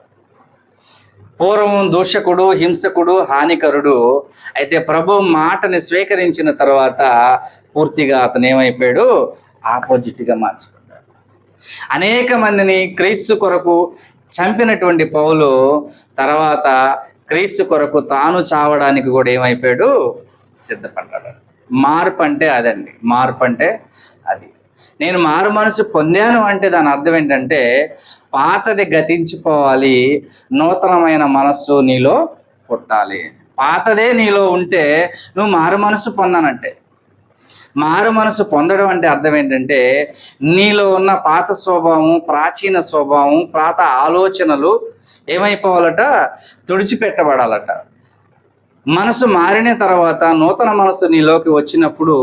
పూర్వం దూషకుడు, హింసకుడు, హానికరుడు. అయితే ప్రభు మాటని స్వీకరించిన తర్వాత పూర్తిగా అతను ఏమైపోయాడు? ఆపోజిట్గా మార్చుకున్నాడు. అనేక మందిని క్రీస్తు కొరకు చంపినటువంటి పౌలు తర్వాత క్రీస్తు కొరకు తాను చావడానికి కూడా ఏమైపోయాడు? సిద్ధపడ్డాడు. మార్పు అంటే అదండి. మార్పు అంటే అది. నేను మారు మనసు పొందాను అంటే దాని అర్థం ఏంటంటే, పాతది గతించిపోవాలి, నూతనమైన మనస్సు నీలో పుట్టాలి. పాతదే నీలో ఉంటే నువ్వు మారు మనసు పొందానంటే. మారు మనసు పొందడం అంటే అర్థం ఏంటంటే, నీలో ఉన్న పాత స్వభావం, ప్రాచీన స్వభావం, పాత ఆలోచనలు ఏమైపోవాలట? తుడిచిపెట్టబడాలట. మనసు మారిన తర్వాత నూతన మనసు నీలోకి వచ్చినప్పుడు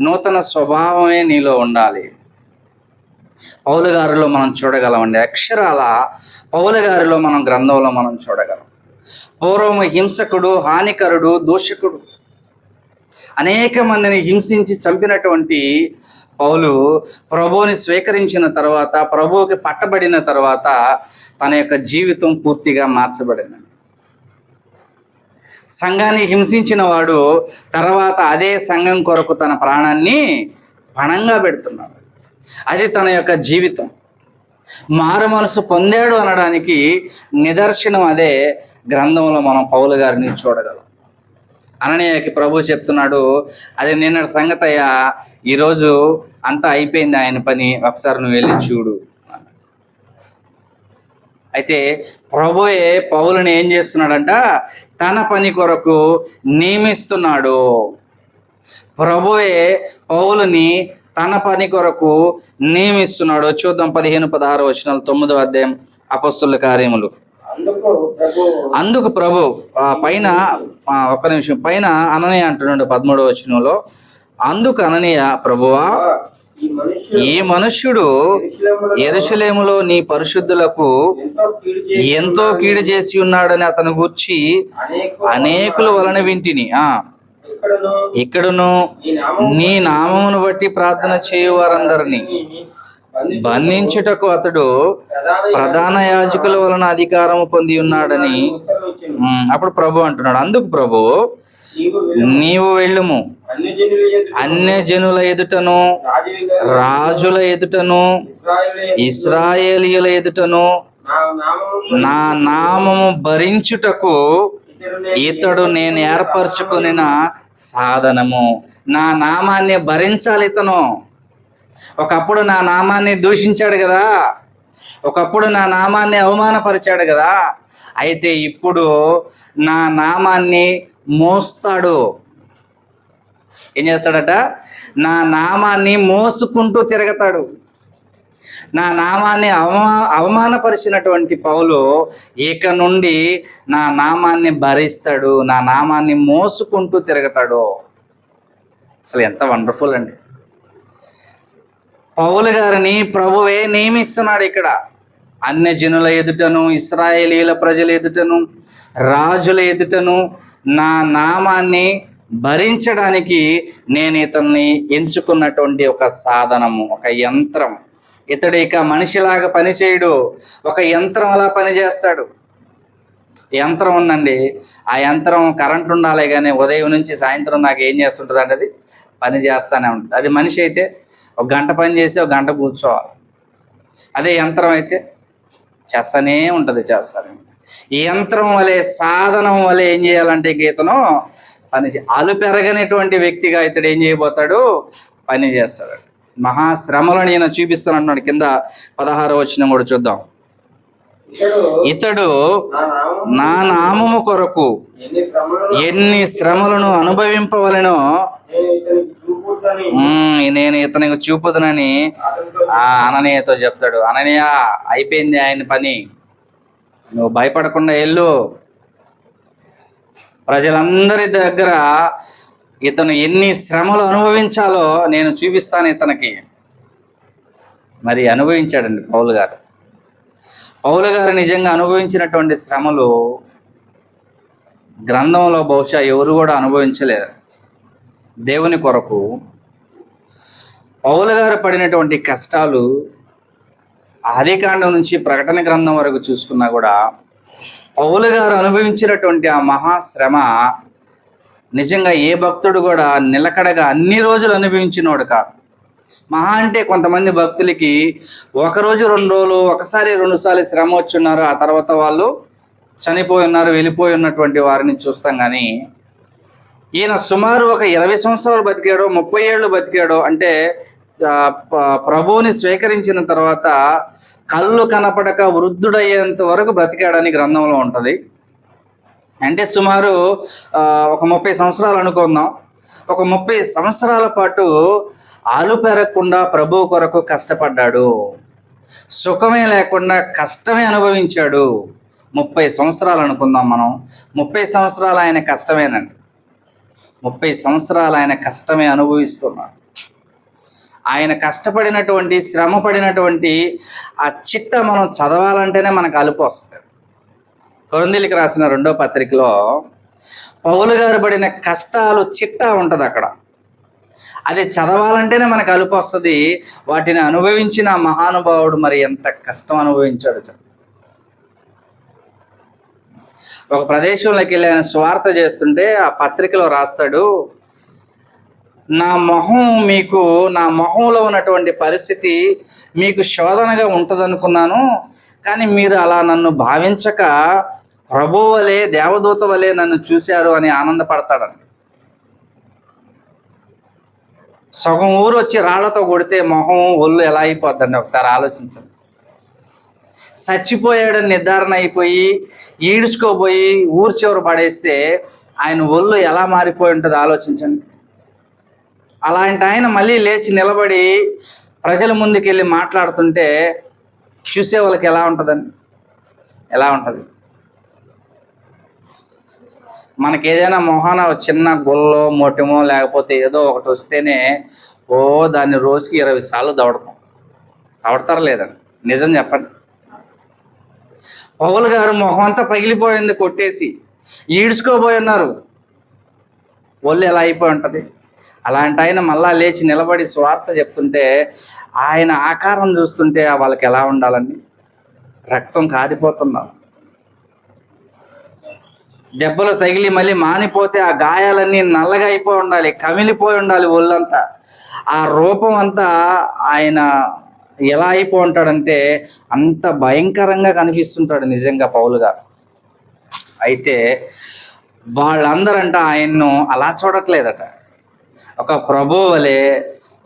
నూతన స్వభావమే నీలో ఉండాలి. పౌలు గారిలో మనం చూడగలమండి, అక్షరాల పౌలు గారిలో మనం గ్రంథంలో మనం చూడగలం. పూర్వం హింసకుడు, హానికరుడు, దూషకుడు, అనేక మందిని హింసించి చంపినటువంటి పౌలు ప్రభువుని స్వీకరించిన తర్వాత, ప్రభువుకి పట్టబడిన తర్వాత తన యొక్క జీవితం పూర్తిగా మార్చబడింది. సంఘాన్ని హింసించిన వాడు తర్వాత అదే సంఘం కొరకు తన ప్రాణాన్ని పణంగా పెడుతున్నాడు. అది తన యొక్క జీవితం. మారు మనసు పొందాడు అనడానికి నిదర్శనం అదే గ్రంథంలో మనం పౌలు గారిని చూడగలం. అననీయకి ప్రభు చెప్తున్నాడు, అది నిన్నటి సంగతి అయ్యా, ఈరోజు అంతా అయిపోయింది ఆయన పని, ఒకసారి నువ్వు వెళ్ళి చూడు. అయితే ప్రభువే పౌలుని ఏం చేస్తున్నాడంట? తన పని కొరకు నియమిస్తున్నాడు. ప్రభువే పౌలుని తన పని కొరకు నియమిస్తున్నాడు. చూద్దాం 15-16 వచనాలు, 9వ అధ్యాయం అపొస్తలుల కార్యములు. అందుకు ప్రభు పైన ఒక్క నిమిషం, పైన అననీయ అంటున్నాడు 13వ వచనంలో. అందుకు అననీయ, ప్రభువా, ఈ మనుష్యుడు యెరూషలేములో నీ పరిశుద్ధులకు ఎంతో కీడు చేసి ఉన్నాడని అతను గూర్చి అనేకుల వలన వింటిని. ఇక్కడను నీ నామమును బట్టి ప్రార్థన చేయు వారందరినీ బంధించుటకు అతడు ప్రధాన యాజకుల వలన అధికారము పొంది ఉన్నాడని. అప్పుడు ప్రభు అంటున్నాడు, అందుకు ప్రభు, నీవు వెళ్ళుము, అన్యజనుల ఎదుటను, రాజుల ఎదుటను, ఇశ్రాయేలీయుల ఎదుటను నా నామము భరించుటకు ఇతడు నేను ఏర్పరచుకున్న సాధనము. నా నామాన్ని భరించాలి ఇతను. ఒకప్పుడు నా నామాన్ని దూషించాడు కదా, ఒకప్పుడు నా నామాన్ని అవమానపరిచాడు కదా, అయితే ఇప్పుడు నా నామాన్ని మోస్తాడు. ఏం చేస్తాడట? నా నామాన్ని మోసుకుంటూ తిరగతాడు. నా నామాన్ని అవమానపరిచినటువంటి పౌలు ఇక నుండి నా నామాన్ని భరిస్తాడు, నా నామాన్ని మోసుకుంటూ తిరగతాడు. అసలు ఎంత వండర్ఫుల్ అండి. పౌలు గారిని ప్రభువే నియమిస్తున్నాడు ఇక్కడ. అన్యజనుల ఎదుటను, ఇశ్రాయేలీల ప్రజల ఎదుటను, రాజుల ఎదుటను నా నామాన్ని భరించడానికి నేను ఇతన్ని ఎంచుకున్నటువంటి ఒక సాధనము, ఒక యంత్రం, ఇతడు ఇక మనిషిలాగా పనిచేయడు, ఒక యంత్రం అలా పనిచేస్తాడు. యంత్రం ఉందండి, ఆ యంత్రం కరెంట్ ఉండాలి కానీ ఉదయం నుంచి సాయంత్రం నాకు ఏం చేస్తుంటుంది అంటే అది పని చేస్తూనే ఉంటుంది. అది మనిషి అయితే ఒక గంట పని చేసి ఒక గంట కూర్చోవాలి. అదే యంత్రం అయితే చేస్తూనే ఉంటుంది. ఈ యంత్రం వలె, సాధనం వలె ఏం చేయాలంటే ఇతను అలు పెరగనటువంటి వ్యక్తిగా ఇతడు ఏం చేయబోతాడు, పని చేస్తాడు. మహాశ్రమలను ఈయన చూపిస్తానంటున్నాడు. కింద 16వ వచనం కూడా చూద్దాం. ఇతడు నా నామము కొరకు ఎన్ని శ్రమలను అనుభవింపవలెనో నేను ఇతనికి చూపుదనని అననీయతో చెప్తాడు. అననీయ, అయిపోయింది ఆయన పని, నువ్వు భయపడకుండా వెళ్ళు. ప్రజలందరి దగ్గర ఇతను ఎన్ని శ్రమలు అనుభవించాలో నేను చూపిస్తాను ఇతనికి. మరి అనుభవించాడండి పౌలు గారు. పౌలు గారు నిజంగా అనుభవించినటువంటి శ్రమలు గ్రంథంలో బహుశా ఎవరు కూడా అనుభవించలేరు. దేవుని కొరకు పౌలు గారు పడినటువంటి కష్టాలు ఆదికాండం నుంచి ప్రకటన గ్రంథం వరకు చూసుకున్నా కూడా పౌలు గారు అనుభవించినటువంటి ఆ మహాశ్రమ నిజంగా ఏ భక్తుడు కూడా నిలకడగా అన్ని రోజులు అనుభవించినోడు కాదు. మహా అంటే కొంతమంది భక్తులకి ఒకరోజు 2 రోజులు, ఒకసారి 2 సార్లు శ్రమ వచ్చున్నారు, ఆ తర్వాత వాళ్ళు చనిపోయి ఉన్నారు, వెళ్ళిపోయి ఉన్నటువంటి వారిని చూస్తాం. కానీ ఈయన సుమారు ఒక 20 సంవత్సరాలు బతికాడో, 30 ఏళ్ళు బతికాడో, అంటే ప్రభువుని స్వీకరించిన తర్వాత కళ్ళు కనపడక వృద్ధుడయ్యేంత వరకు బ్రతికాడని గ్రంథంలో ఉంటుంది. అంటే సుమారు ఒక 30 సంవత్సరాలు అనుకుందాం. ఒక 30 సంవత్సరాల పాటు ఆలు పెరగకుండా ప్రభు కొరకు కష్టపడ్డాడు. సుఖమే లేకుండా కష్టమే అనుభవించాడు. 30 సంవత్సరాలు అనుకుందాం మనం. 30 సంవత్సరాలు ఆయన కష్టమేనండి. 30 సంవత్సరాలు ఆయన కష్టమే అనుభవిస్తున్నాడు. ఆయన కష్టపడినటువంటి, శ్రమ పడినటువంటి ఆ చిట్ట మనం చదవాలంటేనే మనకు అలుపు వస్తుంది. కొరింథీయులకు రాసిన 2వ పత్రికలో పౌలు గారు పడిన కష్టాలు చిట్టా ఉంటుంది అక్కడ. అది చదవాలంటేనే మనకు అలుపు వస్తుంది. వాటిని అనుభవించిన మహానుభావుడు మరి ఎంత కష్టం అనుభవించాడు. ఒక ప్రదేశంలోకి వెళ్ళి ఆయన స్వార్థ చేస్తుంటే ఆ పత్రికలో రాస్తాడు, నా మొహంలో ఉన్నటువంటి పరిస్థితి మీకు శోధనగా ఉంటుందనుకున్నాను, కానీ మీరు అలా నన్ను భావించక ప్రభువు వలె, దేవదూత వలె నన్ను చూశారు అని ఆనందపడతాడండి. సగం ఊరు వచ్చి రాళ్లతో కొడితే మొహం, ఒళ్ళు ఎలా అయిపోద్దండి ఒకసారి ఆలోచించండి. చచ్చిపోయాడని నిర్ధారణ అయిపోయి ఈడ్చుకోపోయి ఊరు చివర పడేస్తే ఆయన ఒళ్ళు ఎలా మారిపోయి ఉంటుంది ఆలోచించండి. అలాంటి ఆయన మళ్ళీ లేచి నిలబడి ప్రజల ముందుకు వెళ్ళి మాట్లాడుతుంటే చూసే వాళ్ళకి ఎలా ఉంటుందండి? ఎలా ఉంటుంది? మనకి ఏదైనా మొహాన చిన్న గుల్లో, మొటిమో లేకపోతే ఏదో ఒకటి వస్తేనే దాన్ని రోజుకి 20 సార్లు దవడతారా లేదండి? నిజం చెప్పండి. పౌలు గారు మొహం అంతా పగిలిపోయింది, కొట్టేసి ఈడ్చుకోబోయి ఉన్నారు. ఒళ్ళు ఎలా అయిపోయి ఉంటుంది? అలాంటి ఆయన మళ్ళా లేచి నిలబడి స్వార్థ చెప్తుంటే ఆయన ఆకారం చూస్తుంటే వాళ్ళకి ఎలా ఉండాలండి? రక్తం కారిపోతున్నారు. దెబ్బలు తగిలి మళ్ళీ మానిపోతే ఆ గాయాలన్నీ నల్లగా అయిపోయి ఉండాలి, కమిలిపోయి ఉండాలి ఒళ్ళంతా. ఆ రూపం అంతా ఆయన ఎలా అయిపోయి ఉంటాడంటే అంత భయంకరంగా కనిపిస్తుంటాడు నిజంగా పౌలు గారు. అయితే వాళ్ళందరంట ఆయన్ను అలా చూడట్లేదట. ఒక ప్రభువు వలె,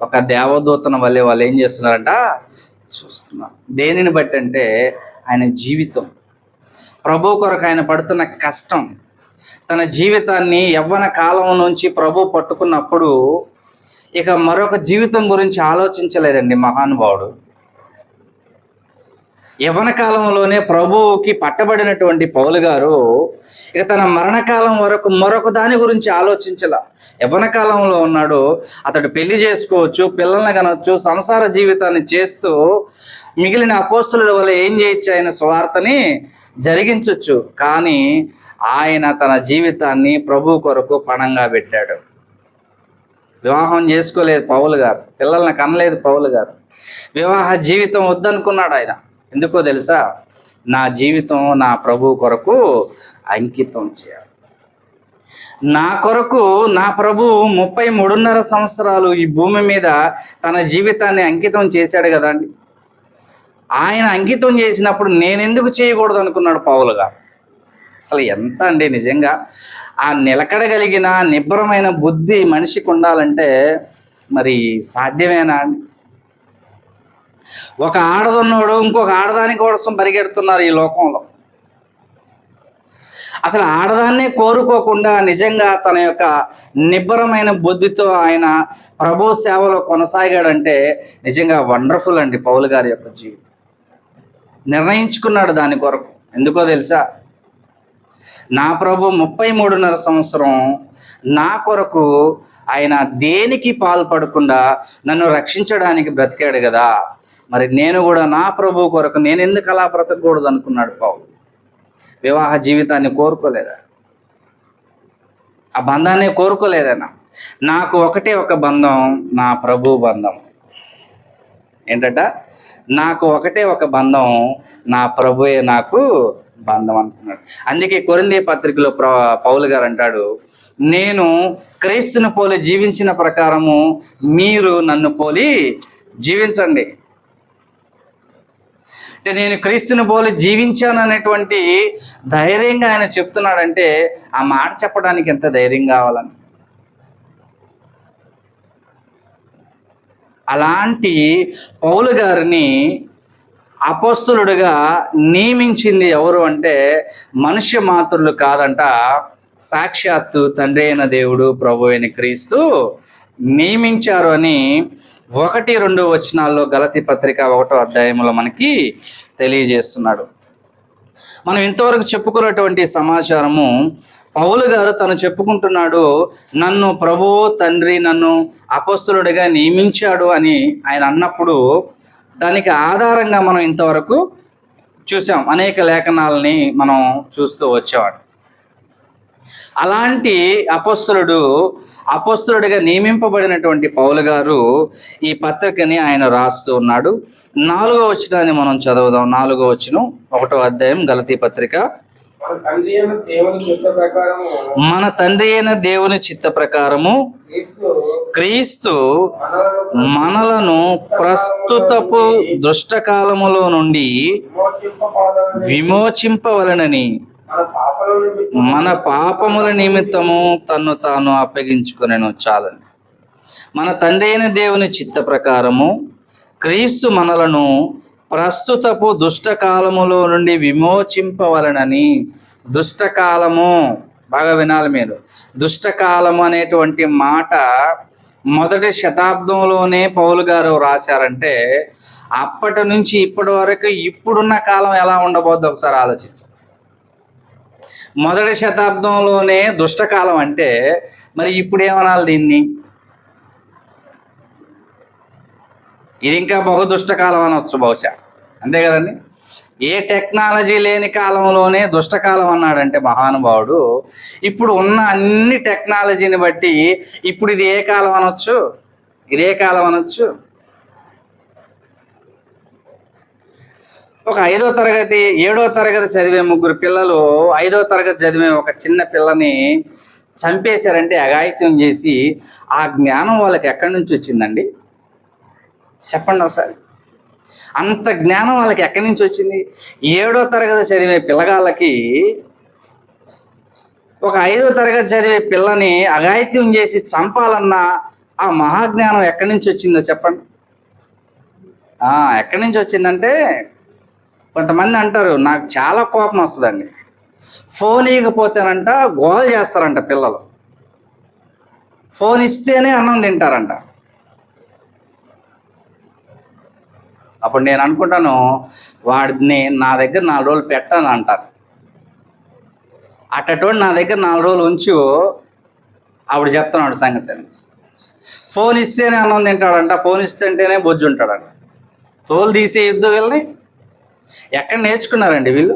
ఒక దేవదూతన వలె వాళ్ళు ఏం చేస్తున్నారంట? చూస్తున్నారు. దేనిని బట్టి అంటే ఆయన జీవితం, ప్రభు కొరకు ఆయన పడుతున్న కష్టం, తన జీవితాన్ని యవ్వన కాలం నుంచి ప్రభు పట్టుకున్నప్పుడు ఇక మరొక జీవితం గురించి ఆలోచించలేదండి మహానుభావుడు. యవ్వన కాలంలోనే ప్రభువుకి పట్టబడినటువంటి పౌలు గారు ఇక తన మరణకాలం వరకు మరొక దాని గురించి ఆలోచించాల. యవ్వన కాలంలో ఉన్నాడు, అతడు పెళ్లి చేసుకోవచ్చు, పిల్లల్ని కనవచ్చు, సంసార జీవితాన్ని చేస్తూ మిగిలిన అపోస్తుల వల్ల ఏం చేయొచ్చు? ఆయన స్వార్థని జరిగించవచ్చు. కానీ ఆయన తన జీవితాన్ని ప్రభు కొరకు పణంగా పెట్టాడు. వివాహం చేసుకోలేదు పౌలు గారు, పిల్లల్ని కనలేదు పౌలు గారు. వివాహ జీవితం వద్దనుకున్నాడు ఆయన. ఎందుకో తెలుసా? నా జీవితం నా ప్రభు కొరకు అంకితం చేయాలి. నా కొరకు నా ప్రభు 33.5 సంవత్సరాలు ఈ భూమి మీద తన జీవితాన్ని అంకితం చేశాడు కదండి. ఆయన అంకితం చేసినప్పుడు నేనెందుకు చేయకూడదు అనుకున్నాడు పౌలు గారు. అసలు ఎంత అండి నిజంగా ఆ నిలకడగలిగిన నిబ్బరమైన బుద్ధి మనిషికి ఉండాలంటే మరి సాధ్యమేనా అండి? ఒక ఆడదున్నోడు ఇంకొక ఆడదాని కోసం పరిగెడుతున్నారు ఈ లోకంలో. అసలు ఆడదాన్నే కోరుకోకుండా నిజంగా తన యొక్క నిబ్బరమైన బుద్ధితో ఆయన ప్రభు సేవలో కొనసాగాడంటే నిజంగా వండర్ఫుల్ అండి పౌలు గారి యొక్క జీవితం. నిర్ణయించుకున్నాడు దాని కొరకు. ఎందుకో తెలుసా? నా ప్రభు 33.5 సంవత్సరం నా కొరకు ఆయన దేనికి పాల్పడకుండా నన్ను రక్షించడానికి బ్రతికాడు కదా, మరి నేను కూడా నా ప్రభు కొరకు నేను ఎందుకు అలా బ్రతకూడదు అనుకున్నాడు పౌలు. వివాహ జీవితాన్ని కోరుకోలేదా? ఆ బంధాన్ని కోరుకోలేదన్నా? నాకు ఒకటే ఒక బంధం, నా ప్రభు బంధం. ఏంటంట? నాకు ఒకటే ఒక బంధం, నా ప్రభువే నాకు బంధం అంటున్నాడు. అందుకే కొరింథీ పత్రికలో పౌలు గారు అంటాడు, నేను క్రీస్తును పోలి జీవించిన ప్రకారము మీరు నన్ను పోలి జీవించండి. అంటే నేను క్రీస్తుని పోలి జీవించాను అనేటువంటి ధైర్యంగా ఆయన చెప్తున్నాడంటే ఆ మాట చెప్పడానికి ఎంత ధైర్యం కావాలని. అలాంటి పౌలు గారిని అపోస్తలుడిగా నియమించింది ఎవరు అంటే మనుష్య మాతృలు కాదంట, సాక్షాత్తు తండ్రి అయిన దేవుడు ప్రభు అయిన క్రీస్తు నియమించారు అని 1-2 వచనాల్లో గలతీ పత్రిక 1వ అధ్యాయంలో మనకి తెలియజేస్తున్నాడు. మనం ఇంతవరకు చెప్పుకున్నటువంటి సమాచారము పౌలు గారు తను చెప్పుకుంటున్నాడు, నన్ను ప్రభువు తండ్రి నన్ను అపోస్తలుడిగా నియమించాడు అని ఆయన అన్నప్పుడు దానికి ఆధారంగా మనం ఇంతవరకు చూసాం. అనేక లేఖనాలని మనం చూస్తూ వచ్చేవాడు. అలాంటి అపోస్తలుడిగా నియమింపబడినటువంటి పౌలు గారు ఈ పత్రికని ఆయన రాస్తూ ఉన్నాడు. 4వ వచనాన్ని మనం చదువుదాం. 4వ వచనం 1వ అధ్యాయం గలతీ పత్రిక. మన తండ్రి అయిన దేవుని చిత్త ప్రకారము క్రీస్తు మనలను ప్రస్తుతపు దుష్టకాలములో నుండి విమోచింపవలనని మన పాపముల నిమిత్తము తన్ను తాను అప్పగించుకొనెను. చాలండి. మన తండ్రి అయిన దేవుని చిత్త ప్రకారము క్రీస్తు మనలను ప్రస్తుతపు దుష్టకాలములో నుండి విమోచింపవలనని. దుష్టకాలము బాగా వినాలి మీరు. దుష్టకాలము అనేటువంటి మాట 1వ శతాబ్దంలోనే పౌలు గారు రాశారంటే అప్పటి నుంచి ఇప్పటి వరకు ఇప్పుడున్న కాలం ఎలా ఉండబోద్దో ఒకసారి ఆలోచించండి. 1వ శతాబ్దంలోనే దుష్టకాలం అంటే మరి ఇప్పుడు ఏమనాలి దీన్ని? ఇది ఇంకా బహు దుష్టకాలం అనవచ్చు బహుశా, అంతే కదండి. ఏ టెక్నాలజీ లేని కాలంలోనే దుష్టకాలం అన్నాడంటే మహానుభావుడు, ఇప్పుడు ఉన్న అన్ని టెక్నాలజీని బట్టి ఇప్పుడు ఇది ఏ కాలం అనొచ్చు? ఇదే కాలం అనొచ్చు. ఒక 5వ తరగతి 7వ తరగతి చదివే 3 పిల్లలు 5వ తరగతి చదివే ఒక చిన్న పిల్లని చంపేశారంటే, అఘాయిత్యం చేసి, ఆ జ్ఞానం వాళ్ళకి ఎక్కడి నుంచి వచ్చిందండి? చెప్పండి ఒకసారి. అంత జ్ఞానం వాళ్ళకి ఎక్కడి నుంచి వచ్చింది? 7వ తరగతి చదివే పిల్లగాళ్ళకి ఒక 5వ తరగతి చదివే పిల్లని అఘాయిత్యం చేసి చంపాలన్న ఆ మహాజ్ఞానం ఎక్కడి నుంచి వచ్చిందో చెప్పండి. ఎక్కడి నుంచి వచ్చిందంటే, కొంతమంది అంటారు నాకు చాలా కోపం వస్తుందండి, ఫోన్ ఇవ్వకపోతేనంట గోల చేస్తారంట పిల్లలు, ఫోన్ ఇస్తేనే అన్నం తింటారంట. అప్పుడు నేను అనుకుంటాను, వాడిని నా దగ్గర 4 రోజులు పెట్టాను అంటారు. అట్టటువంటి నా దగ్గర 4 రోజులు ఉంచు, అప్పుడు చెప్తున్నాడు సంగతి. ఫోన్ ఇస్తేనే అన్నం తింటాడంట, ఫోన్ ఇస్తుంటేనే బొజ్జు ఉంటాడంట. తోలు తీసే యుద్ధం వీళ్ళని ఎక్కడ నేర్చుకున్నారండి వీళ్ళు?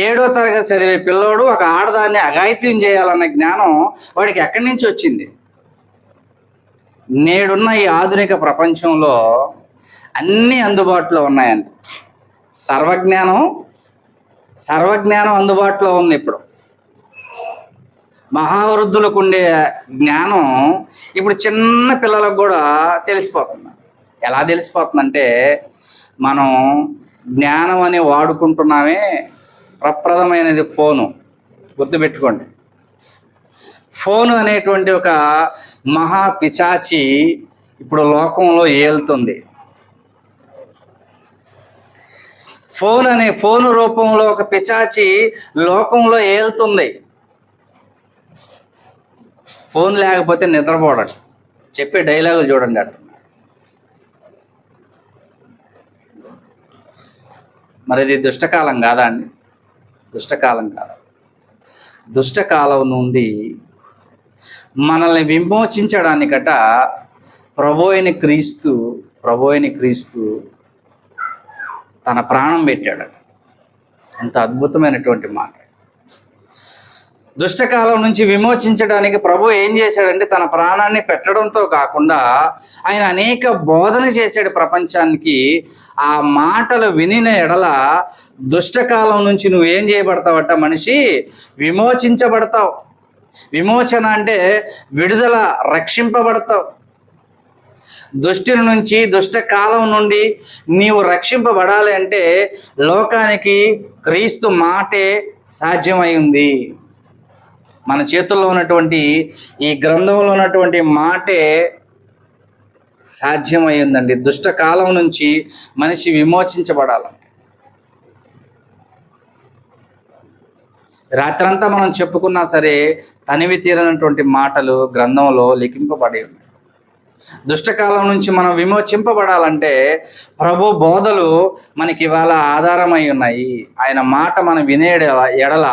7వ తరగతి చదివే పిల్లోడు ఒక ఆడదాన్ని అఘాయిత్యం చేయాలన్న జ్ఞానం వాడికి ఎక్కడి నుంచి వచ్చింది? నేడున్న ఈ ఆధునిక ప్రపంచంలో అన్నీ అందుబాటులో ఉన్నాయండి. సర్వజ్ఞానం అందుబాటులో ఉంది. ఇప్పుడు మహావృద్ధులకు ఉండే జ్ఞానం ఇప్పుడు చిన్న పిల్లలకు కూడా తెలిసిపోతుంది. ఎలా తెలిసిపోతుందంటే, మనం జ్ఞానం అని వాడుకుంటున్నామే, ప్రప్రదమైనది ఫోను. గుర్తుపెట్టుకోండి, ఫోను అనేటువంటి ఒక మహా పిచాచి ఇప్పుడు లోకంలో ఏలుతుంది. ఫోను రూపంలో ఒక పిచాచి లోకంలో ఏలుతుంది. ఫోన్ లేకపోతే నిద్రపోవడం, చెప్పే డైలాగులు చూడండి అట్లా. మరి ఇది దుష్టకాలం కాదా అండి? దుష్టకాలం కాదా? దుష్టకాలం నుండి మనల్ని విమోచించడానికట ప్రభు అయిన క్రీస్తు తన ప్రాణం పెట్టాడట. ఎంత అద్భుతమైనటువంటి మాట. దుష్టకాలం నుంచి విమోచించడానికి ప్రభు ఏం చేశాడంటే, తన ప్రాణాన్ని పెట్టడంతో కాకుండా ఆయన అనేక బోధన చేశాడు ప్రపంచానికి. ఆ మాటలు వినిన ఎడల దుష్టకాలం నుంచి నువ్వేం చేయబడతావట? మనిషి విమోచించబడతావు. విమోచన అంటే విడుదల, రక్షింపబడతావు. దుష్టుని నుంచి, దుష్టకాలం నుండి నీవు రక్షింపబడాలి అంటే లోకానికి క్రీస్తు మాటే సాధ్యమై ఉంది. మన చేతుల్లో ఉన్నటువంటి ఈ గ్రంథంలో ఉన్నటువంటి మాటే సాధ్యమై ఉందండి. దుష్టకాలం నుంచి మనిషి విమోచించబడాలంటే. రాత్రంతా మనం చెప్పుకున్నా సరే తనివి తీరనటువంటి మాటలు గ్రంథంలో లిఖింపబడి ఉన్నాయి. దుష్టకాలం నుంచి మనం విమోచింపబడాలంటే ప్రభు బోధలు మనకి ఇవాళ ఆధారమై ఉన్నాయి. ఆయన మాట మనం వినే ఎడల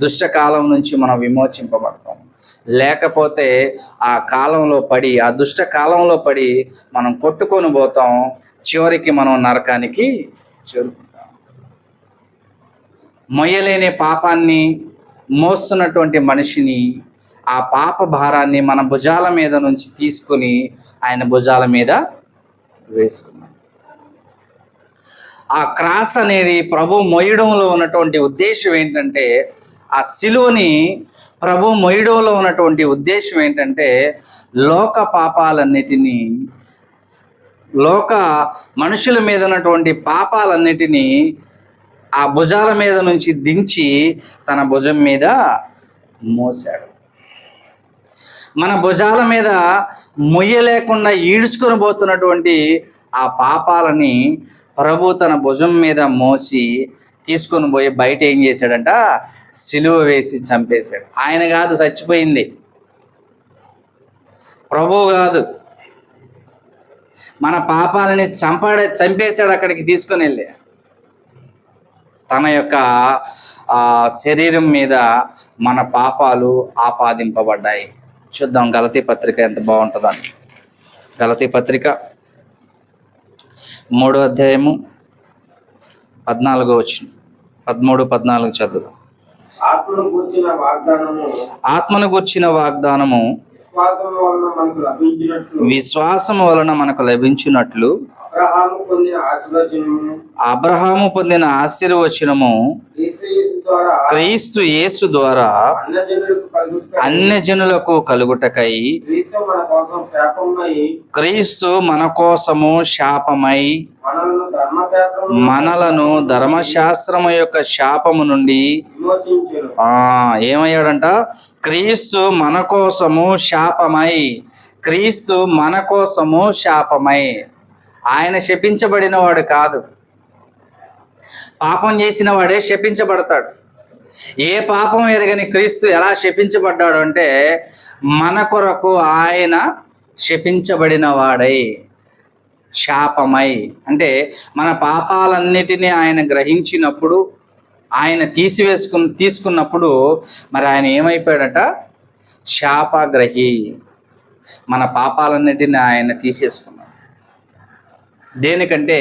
దుష్టకాలం నుంచి మనం విమోచింపబడతాం. లేకపోతే ఆ దుష్ట కాలంలో పడి మనం కొట్టుకొని పోతాం. చివరికి మనం నరకానికి చేరుకుంటాం. మొయ్యలేని పాపాన్ని మోస్తున్నటువంటి మనిషిని, ఆ పాప భారాన్ని మన భుజాల మీద నుంచి తీసుకొని ఆయన భుజాల మీద వేసుకున్నాం. ఆ క్రాస్ అనేది ప్రభు మొయ్యడంలో ఉన్నటువంటి ఉద్దేశం ఏంటంటే, ఆ సిలువని ప్రభు మొయ్యడంలో ఉన్నటువంటి ఉద్దేశం ఏంటంటే, లోక పాపాలన్నిటినీ, మనుషుల మీద ఉన్నటువంటి పాపాలన్నిటినీ ఆ భుజాల మీద నుంచి దించి తన భుజం మీద మోసాడు. మన భుజాల మీద మొయ్యలేకుండా ఈడ్చుకొని పోతున్నటువంటి ఆ పాపాలని ప్రభు తన భుజం మీద మోసి తీసుకొని పోయి బయట ఏం చేశాడంట? సిలువ వేసి చంపేశాడు. ఆయన కాదు చచ్చిపోయింది, ప్రభువు కాదు. మన పాపాలని చంపేశాడు. అక్కడికి తీసుకొని వెళ్ళి తన యొక్క శరీరం మీద మన పాపాలు ఆపాదింపబడ్డాయి. చూద్దాం గలతీ పత్రిక ఎంత బాగుంటుందని. గలతీ పత్రిక 3వ అధ్యాయము 14వ వచనం, 13-14 చదువు. ఆత్మను గూర్చిన వాగ్దానము విశ్వాసము వలన మనకు లభించినట్లు అబ్రహాము పొందిన ఆశీర్వచనము క్రీస్తు యేసు ద్వారా అన్యజనులకు కలుగుటకై క్రీస్తు మన కోసము శాపమై మనలను ధర్మశాస్త్రము యొక్క శాపము నుండి ఏమయ్యాడంట? క్రీస్తు మన కోసము శాపమై, క్రీస్తు మన కోసము శాపమై. ఆయన శపించబడిన వాడు కాదు. పాపం చేసిన వాడే శపించబడతాడు. ఏ పాపం ఎరగని క్రీస్తు ఎలా శపించబడ్డాడు అంటే, మన కొరకు ఆయన శపించబడిన వాడై, శాపమై. అంటే మన పాపాలన్నిటినీ ఆయన గ్రహించినప్పుడు, ఆయన తీసుకున్నప్పుడు మరి ఆయన ఏమైపోయాడట? శాపగ్రహి. మన పాపాలన్నిటినీ ఆయన తీసేసుకున్నాడు. దేనికంటే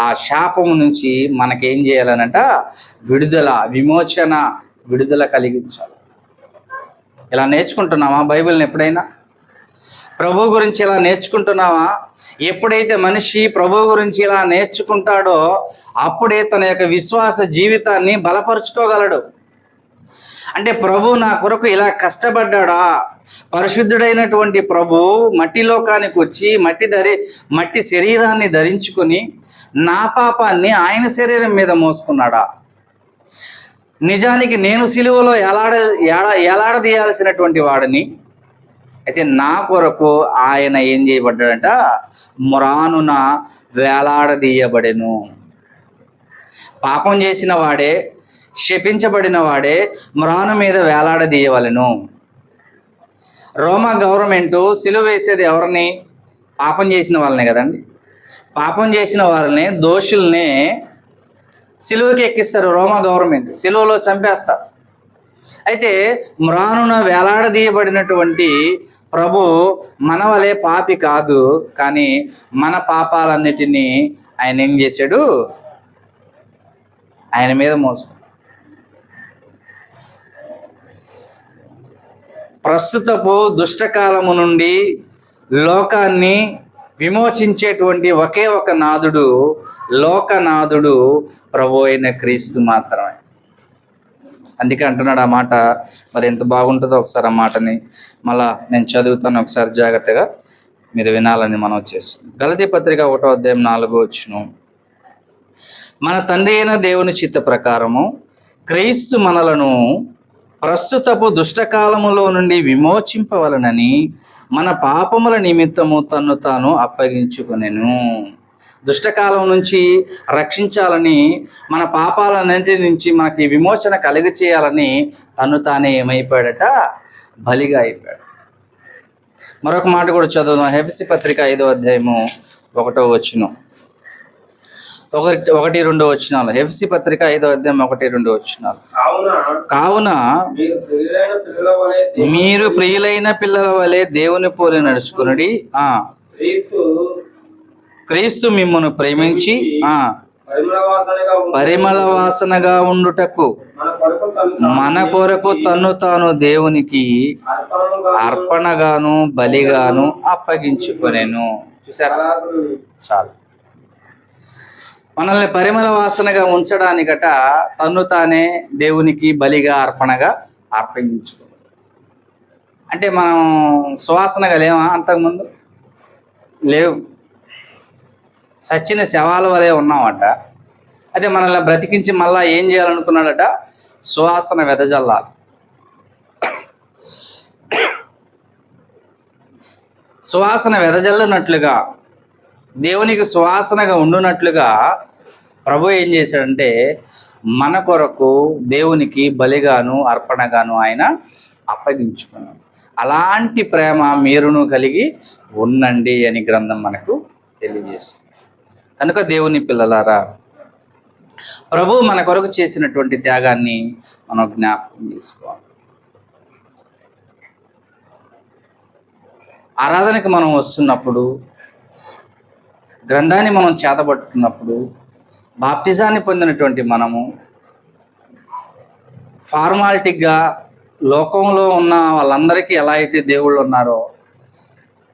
ఆ శాపము నుంచి మనకేం చేయాలనంట? విడుదల కలిగించాలి. ఇలా నేర్చుకుంటున్నామా బైబిల్ని ఎప్పుడైనా? ప్రభు గురించి ఇలా నేర్చుకుంటున్నావా? ఎప్పుడైతే మనిషి ప్రభు గురించి ఇలా నేర్చుకుంటాడో అప్పుడే తన యొక్క విశ్వాస జీవితాన్ని బలపరుచుకోగలడు. అంటే ప్రభు నా కొరకు ఇలా కష్టపడ్డాడా, పరిశుద్ధుడైనటువంటి ప్రభు మట్టి లోకానికి వచ్చి మట్టి శరీరాన్ని ధరించుకొని నా పాపాన్ని ఆయన శరీరం మీద మోసుకున్నాడా? నిజానికి నేను సిలువలో ఎలాడదీయాల్సినటువంటి వాడిని, అయితే నా కొరకు ఆయన ఏం చేయబడ్డాడంట? మ్రానున వేలాడదీయబడెను. పాపం చేసిన వాడే, శపించబడిన వాడే మ్రాను మీద వేలాడదీయవలెను. రోమా గవర్నమెంట్ సిలువ వేసేది ఎవరిని? పాపం చేసిన వాళ్ళనే కదండి. పాపం చేసిన వాళ్ళని, దోషుల్ని సిలువకి ఎక్కిస్తారు రోమా గవర్నమెంట్, సిలువలో చంపేస్తారు. అయితే మ్రానున వేలాడదీయబడినటువంటి ప్రభు మన వలె పాపి కాదు, కానీ మన పాపాలన్నిటినీ ఆయన ఏం చేశాడు? ఆయన మీద మోసుకున్నాడు. ప్రస్తుతపు దుష్టకాలము నుండి లోకాన్ని విమోచించేటువంటి ఒకే ఒక నాథుడు, లోకనాథుడు ప్రభు అయిన క్రీస్తు మాత్రమే. అందుకే అంటున్నాడు ఆ మాట. మరి ఎంత బాగుంటుందో ఒకసారి ఆ మాటని మళ్ళా నేను చదువుతాను, ఒకసారి జాగ్రత్తగా మీరు వినాలని మనం చేస్తాం. గలతీ పత్రిక 1:4 మన తండ్రి అయిన దేవుని చిత్త ప్రకారము క్రీస్తు మనలను ప్రస్తుతపు దుష్టకాలములో నుండి విమోచింపవలనని మన పాపముల నిమిత్తము తన్ను తాను అప్పగించుకొనెను. దుష్టకాలం నుంచి రక్షించాలని, మన పాపాలన్నింటి నుంచి మనకి విమోచన కలిగచేయాలని తను తానే ఏమైపోయాడట? బలిగా అయిపోయాడు. మరొక మాట కూడా చదువుదాం. ఎఫెసీ పత్రిక 5:1 1-2 ఎఫెసీ పత్రిక 5:1-2 కావున మీరు ప్రియులైన పిల్లల వలె దేవుని పోలి నడుచుకునుడి. క్రీస్తు మిమ్మును ప్రేమించి పరిమళ వాసనగా ఉండుటకు మన కొరకు తన్ను తాను దేవునికి అర్పణగాను బలిగాను అప్పగించుకొనెను. చూసారా? చాలు. మనల్ని పరిమళ వాసనగా ఉంచడానికట తన్ను తానే దేవునికి బలిగా అర్పణగా అర్పించుకో. అంటే మనం సువాసనగా లేవా? అంతకుముందు లేవు, సచ్చిన శవాల వలె ఉన్నామట. అయితే మనల్ని బ్రతికించి మళ్ళా ఏం చేయాలనుకున్నాడట? సువాసన వెదజల్లాలి. సువాసన వెదజల్లినట్లుగా, దేవునికి సువాసనగా ఉండునట్లుగా ప్రభు ఏం చేశాడంటే మన కొరకు దేవునికి బలిగాను అర్పణగాను ఆయన అప్పగించుకున్నాడు. అలాంటి ప్రేమ మీరును కలిగి ఉండండి అని గ్రంథం మనకు తెలియజేస్తుంది. కనుక దేవుని పిల్లలారా, ప్రభు మన కొరకు చేసినటువంటి త్యాగాన్ని మనం జ్ఞాపకం చేసుకోవాలి. ఆరాధనకి మనం వస్తున్నప్పుడు, గ్రంథాన్ని మనం చేతబట్టుకున్నప్పుడు, బాప్టిజాన్ని పొందినటువంటి మనము ఫార్మాలిటీగా లోకంలో ఉన్న వాళ్ళందరికీ ఎలా అయితే దేవుళ్ళు ఉన్నారో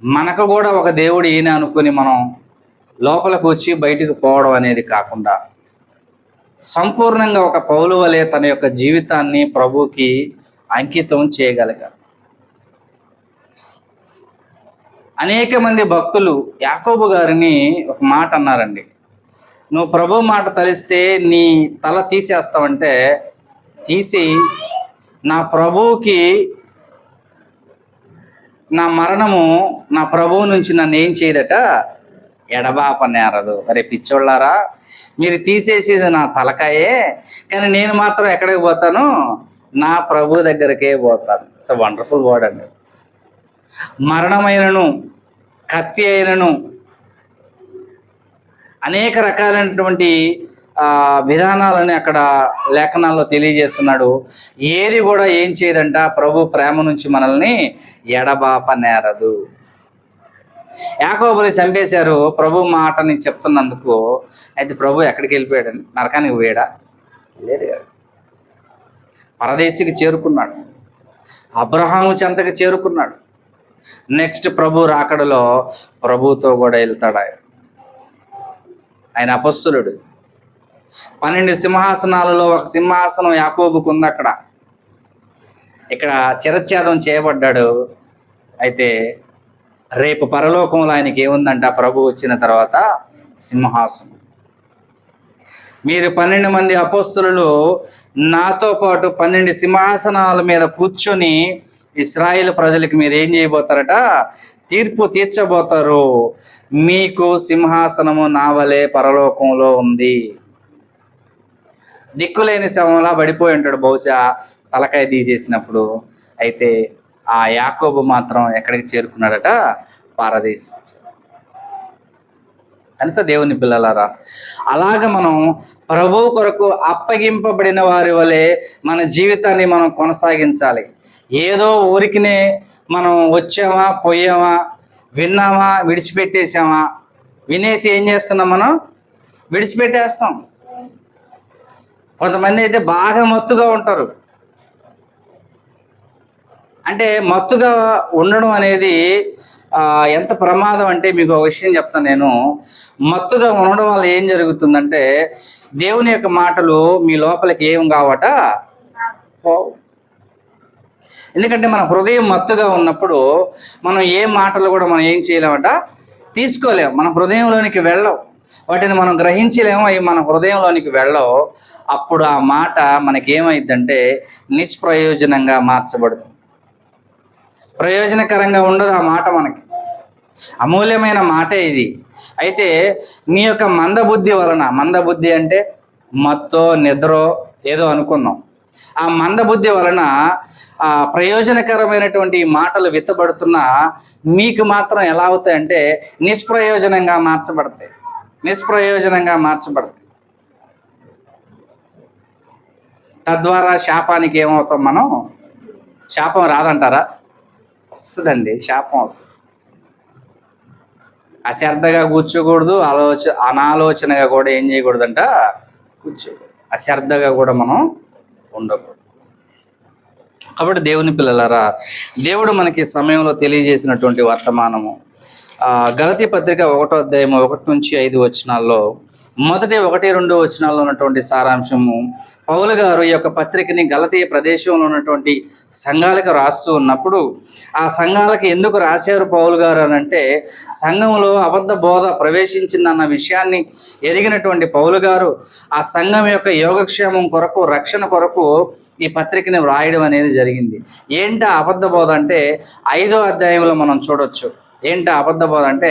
మనకు కూడా ఒక దేవుడు ఈయన అనుకుని మనం లోపలికి వచ్చి బయటికి పోవడం అనేది కాకుండా సంపూర్ణంగా ఒక పౌలు వలె తన యొక్క జీవితాన్ని ప్రభుకి అంకితం చేయగలిగారు. అనేక మంది భక్తులు యాకోబు గారిని ఒక మాట అన్నారండి, నువ్వు ప్రభు మాట తలిస్తే నీ తల తీసేస్తావంటే తీసి నా ప్రభువుకి నా మరణము నా ప్రభువు నుంచి నన్ను ఏం చేయదట, ఎడబాప నేరదు. అరే పిచ్చోళ్ళారా, మీరు తీసేసేది నా తలకాయే, కానీ నేను మాత్రం ఎక్కడికి పోతాను? నా ప్రభు దగ్గరికే పోతాను. సో వండర్ఫుల్ వర్డ్ అండి. మరణమైనను, కత్తి అయినను, అనేక రకాలైనటువంటి విధానాలని అక్కడ లేఖనాల్లో తెలియజేస్తున్నాడు. ఏది కూడా ఏం చేయదంట, ప్రభు ప్రేమ నుంచి మనల్ని ఎడబాప నేరదు. యాకోబుని చంపేశారు ప్రభు మాటని చెప్తున్నందుకు. అయితే ప్రభు ఎక్కడికి వెళ్ళిపోయాడు? నరకానికి పోయాడా? లేదు, పరదేశికి చేరుకున్నాడు, అబ్రహాము చెంతకి చేరుకున్నాడు. నెక్స్ట్ ప్రభు రాకడలో ప్రభుతో కూడా వెళ్తాడు. ఆయన అపొస్తలుడు. 12 సింహాసనాలలో ఒక సింహాసనం యాకోబుకు ఉంది. అక్కడ ఇక్కడ చిరఛేదం చేయబడ్డాడు. అయితే రేపు పరలోకంలో ఆయనకి ఏముందంట? ప్రభు వచ్చిన తర్వాత సింహాసనం. మీరు 12 మంది అపొస్తలులు నాతో పాటు 12 సింహాసనాల మీద కూర్చొని ఇశ్రాయేలు ప్రజలకు మీరు ఏం చేయబోతారట? తీర్పు తీర్చబోతారు. మీకు సింహాసనము నా వలె పరలోకంలో ఉంది. దిక్కులేని శవంలా పడిపోయి ఉంటాడు బహుశా తలకాయ తీసేసినప్పుడు. అయితే ఆ యాకోబు మాత్రం ఎక్కడికి చేరుకున్నాడట? పారదీసం. కనుక దేవుని పిల్లలారా, అలాగ మనం ప్రభు కొరకు అప్పగింపబడిన వారి వలె మన జీవితాన్ని మనం కొనసాగించాలి. ఏదో ఊరికినే మనం వచ్చామా, పోయామా, విన్నామా, విడిచిపెట్టేసామా. వినేసి ఏం చేస్తున్నాం? మనం విడిచిపెట్టేస్తాం. కొంతమంది అయితే బాగా మత్తుగా ఉంటారు. అంటే మత్తుగా ఉండడం అనేది ఎంత ప్రమాదం అంటే మీకు ఒక విషయం చెప్తాను నేను. మత్తుగా ఉండడం వల్ల ఏం జరుగుతుందంటే దేవుని యొక్క మాటలు మీ లోపలికి ఏం కావట పోవు. ఎందుకంటే మన హృదయం మత్తుగా ఉన్నప్పుడు మనం ఏ మాటలు కూడా మనం ఏం చేయలేమట? తీసుకోలేము. మన హృదయంలోనికి వెళ్ళవు. వాటిని మనం గ్రహించలేము. అవి మన హృదయంలోనికి వెళ్ళవు. అప్పుడు ఆ మాట మనకేమైందంటే నిష్ప్రయోజనంగా మార్చబడుతుంది. ప్రయోజనకరంగా ఉండదు ఆ మాట. మనకి అమూల్యమైన మాటే ఇది. అయితే నీ యొక్క మందబుద్ధి వలన, మందబుద్ధి అంటే మత్తో నిద్రో ఏదో అనుకున్నాం, ఆ మందబుద్ధి వలన ఆ ప్రయోజనకరమైనటువంటి మాటలు విత్తబడుతున్నా మీకు మాత్రం ఎలా అవుతాయంటే నిష్ప్రయోజనంగా మార్చబడతాయి. నిష్ప్రయోజనంగా మార్చబడతాయి. తద్వారా శాపానికి ఏమవుతాం మనం? శాపం రాదంటారా? వస్తుందండి, శాపం వస్తుంది. అశ్రద్ధగా కూర్చోకూడదు, అనాలోచనగా కూడా ఏం చేయకూడదంట? కూర్చోకూడదు. అశ్రద్ధగా కూడా మనం ఉండకూడదు. కాబట్టి దేవుని పిల్లలారా, దేవుడు మనకి సమయంలో తెలియజేసినటువంటి వర్తమానము గలతీ పత్రిక 1వ అధ్యాయం 1 నుంచి 5 వచనాల్లో మొదటి 1-2 వచనాల్లో ఉన్నటువంటి సారాంశము, పౌలు గారు ఈ యొక్క పత్రికని గలతీ ప్రదేశంలో ఉన్నటువంటి సంఘాలకు రాస్తూ ఉన్నప్పుడు ఆ సంఘాలకు ఎందుకు రాశారు పౌలు గారు అని అంటే, సంఘంలో అబద్ధ బోధ ప్రవేశించిందన్న విషయాన్ని ఎరిగినటువంటి పౌలు గారు ఆ సంఘం యొక్క యోగక్షేమం కొరకు, రక్షణ కొరకు ఈ పత్రికని వ్రాయడం అనేది జరిగింది. ఏంటి అబద్ధ బోధ అంటే 5వ అధ్యాయంలో మనం చూడొచ్చు. ఏంటి అబద్ధ బోధ అంటే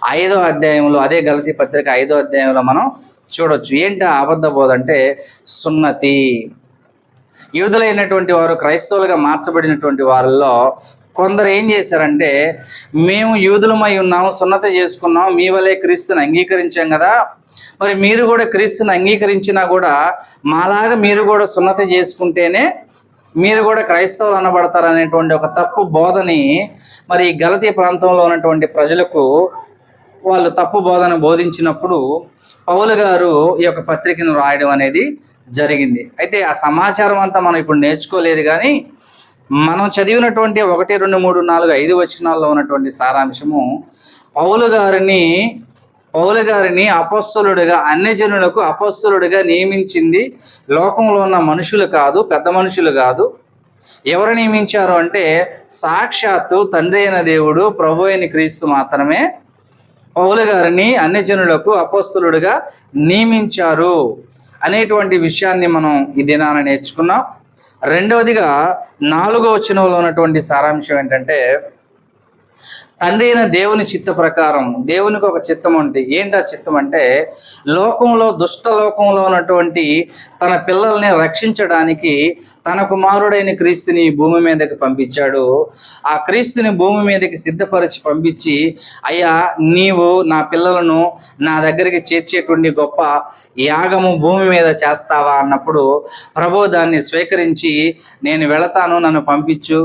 5వ అధ్యాయంలో, అదే గలతీ పత్రిక 5వ అధ్యాయంలో మనం చూడొచ్చు. ఏంటి అబద్ధ బోధ అంటే సున్నతి. యూదులైనటువంటి వారు క్రైస్తవులుగా మార్చబడినటువంటి వారిలో కొందరు ఏం చేశారంటే, మేము యూదులమై ఉన్నాము, సున్నతి చేసుకున్నాం, మీ వలే క్రీస్తుని అంగీకరించాం కదా, మరి మీరు కూడా క్రీస్తుని అంగీకరించినా కూడా మాలాగా మీరు కూడా సున్నతి చేసుకుంటేనే మీరు కూడా క్రైస్తవులు అనబడతారు అనేటువంటి ఒక తప్పు బోధని మరి గలతీ ప్రాంతంలో ఉన్నటువంటి ప్రజలకు వాళ్ళు తప్పు బోధన బోధించినప్పుడు పౌలు గారు ఈ యొక్క పత్రికను రాయడం అనేది జరిగింది. అయితే ఆ సమాచారం అంతా మనం ఇప్పుడు నేర్చుకోలేదు, కానీ మనం చదివినటువంటి 1, 2, 3, 4, 5 వచనాల్లో ఉన్నటువంటి సారాంశము పౌలు గారిని అపొస్తలుడిగా, అన్యజనులకు అపొస్తలుడిగా నియమించింది లోకంలో ఉన్న మనుషులు కాదు, పెద్ద మనుషులు కాదు. ఎవరు నియమించారు అంటే సాక్షాత్తు తండ్రి అయిన దేవుడు, ప్రభు అయిన క్రీస్తు మాత్రమే పౌలు గారిని అన్యజనులకు అపొస్తలుడిగా నియమించారు అనేటువంటి విషయాన్ని మనం ఈ దినాన నేర్చుకున్నాం. రెండవదిగా 4వ వచనంలో ఉన్నటువంటి సారాంశం ఏంటంటే, తండ్రి అయిన దేవుని చిత్త ప్రకారం, దేవునికి ఒక చిత్తం ఉంది. ఏంటి ఆ చిత్తం అంటే, లోకంలో, దుష్ట లోకంలో ఉన్నటువంటి తన పిల్లల్ని రక్షించడానికి తన కుమారుడైన క్రీస్తుని భూమి మీదకి పంపించాడు. ఆ క్రీస్తుని భూమి మీదకి సిద్ధపరిచి పంపించి, అయ్యా నీవు నా పిల్లలను నా దగ్గరికి చేర్చేటువంటి గొప్ప యాగము భూమి మీద చేస్తావా అన్నప్పుడు ప్రభు దాన్ని స్వీకరించి, నేను వెళతాను, నన్ను పంపించు,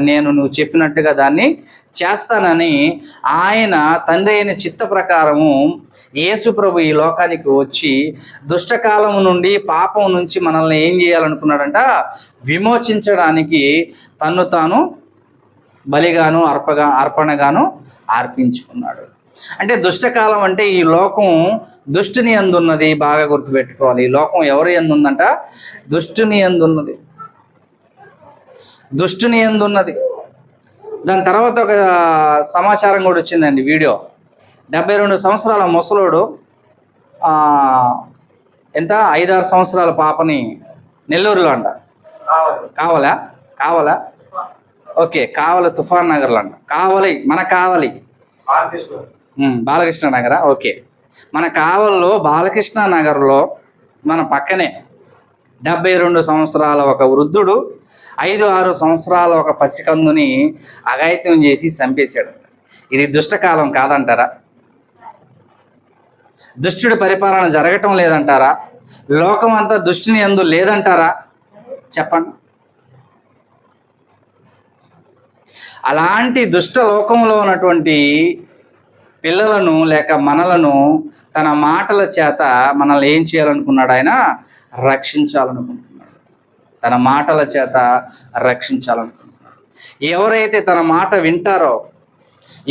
నేను నువ్వు చెప్పినట్టుగా దాన్ని చేస్తానని ఆయన తండ్రి అయిన చిత్త ప్రకారము యేసు ప్రభు ఈ లోకానికి వచ్చి దుష్టకాలము నుండి, పాపం నుంచి మనల్ని ఏం చేయాలనుకున్నాడంట? విమోచించడానికి తన్ను తాను బలిగాను అర్పణగాను అర్పించుకున్నాడు. అంటే దుష్టకాలం అంటే ఈ లోకం దుష్టుని యందు ఉన్నది. బాగా గుర్తుపెట్టుకోవాలి. ఈ లోకం ఎవరి యందు ఉందంట? దుష్టుని యందు ఉన్నది. దుష్టుని యందు ఉన్నది. దాని తర్వాత ఒక సమాచారం కూడా వచ్చిందండి. వీడియో 72 సంవత్సరాల ముసలోడు ఎంత 5-6 సంవత్సరాల పాపని నెల్లూరులో అంట. కావాలా ఓకే, కావలి తుఫాన్ నగర్లో అంట. మన కావలి బాలకృష్ణ నగర. ఓకే, మన కావలిలో బాలకృష్ణ నగర్లో మన పక్కనే 72 సంవత్సరాల ఒక వృద్ధుడు 5-6 సంవత్సరాల ఒక పసికందుని అఘాయిత్యం చేసి చంపేశాడు. ఇది దుష్టకాలం కాదంటారా? దుష్టుడి పరిపాలన జరగటం లేదంటారా? లోకం అంతా దుష్టుని యందు లేదంటారా? చెప్పండి. అలాంటి దుష్ట లోకంలో ఉన్నటువంటి పిల్లలను లేక మనలను తన మాటల చేత మనల్ని ఏం చేయాలనుకున్నాడు? ఆయన రక్షించాలనుకుంటున్నాడు. తన మాటల చేత రక్షించాలనుకుంటున్నాడు. ఎవరైతే తన మాట వింటారో,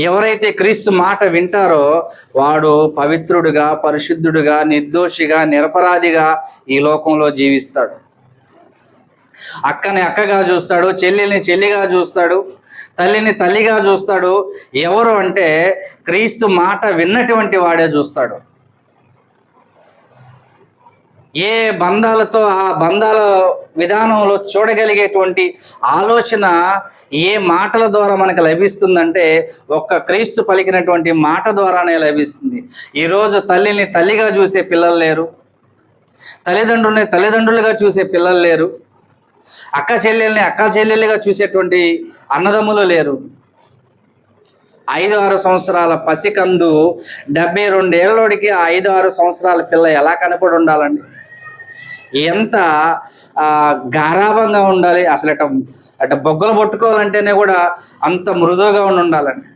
ఎవరైతే క్రీస్తు మాట వింటారో వాడు పవిత్రుడిగా, పరిశుద్ధుడిగా, నిర్దోషిగా, నిరపరాధిగా ఈ లోకంలో జీవిస్తాడు. అక్కని అక్కగా చూస్తాడు, చెల్లిని చెల్లిగా చూస్తాడు, తల్లిని తల్లిగా చూస్తాడు. ఎవరు అంటే క్రీస్తు మాట విన్నటువంటి వాడే చూస్తాడు. ఏ బంధాలతో ఆ బంధాల విధానంలో చూడగలిగేటువంటి ఆలోచన ఏ మాటల ద్వారా మనకు లభిస్తుందంటే ఒక్క క్రీస్తు పలికినటువంటి మాట ద్వారానే లభిస్తుంది. ఈరోజు తల్లిని తల్లిగా చూసే పిల్లలు లేరు, తల్లిదండ్రుల్ని తల్లిదండ్రులుగా చూసే పిల్లలు లేరు, అక్క చెల్లెలుగా చూసేటువంటి అన్నదమ్ములు లేరు. 5-6 సంవత్సరాల పసికందు 72 ఏళ్ళోడికి 5-6 సంవత్సరాల పిల్ల ఎలా కనపడి ఉండాలండి? ఎంత గారాభంగా ఉండాలి అసలు. అట బొగ్గలు పట్టుకోవాలంటేనే కూడా అంత మృదువుగా ఉండాలండి.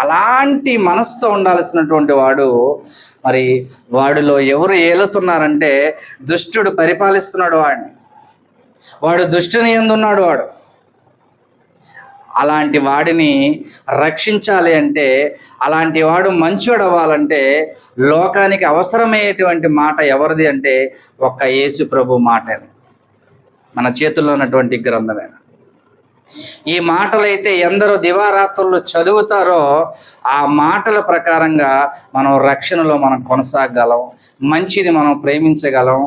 అలాంటి మనసుతో ఉండాల్సినటువంటి వాడు మరి వాడిలో ఎవరు ఏలుతున్నారంటే దుష్టుడు పరిపాలిస్తున్నాడు వాడిని. వాడు దుష్టుని యందు ఉన్నాడు. అలాంటి వాడిని రక్షించాలి అంటే, అలాంటి వాడు మంచోడు అవ్వాలంటే లోకానికి అవసరమయ్యేటువంటి మాట ఎవరిది అంటే ఒక్క యేసు ప్రభు మాటే. మన చేతుల్లో ఉన్నటువంటి గ్రంథమే. ఈ మాటలైతే ఎందరో దివారాత్రులు చదువుతారో ఆ మాటల ప్రకారంగా మనం రక్షణలో మనం కొనసాగలం, మంచిది మనం ప్రేమించగలం,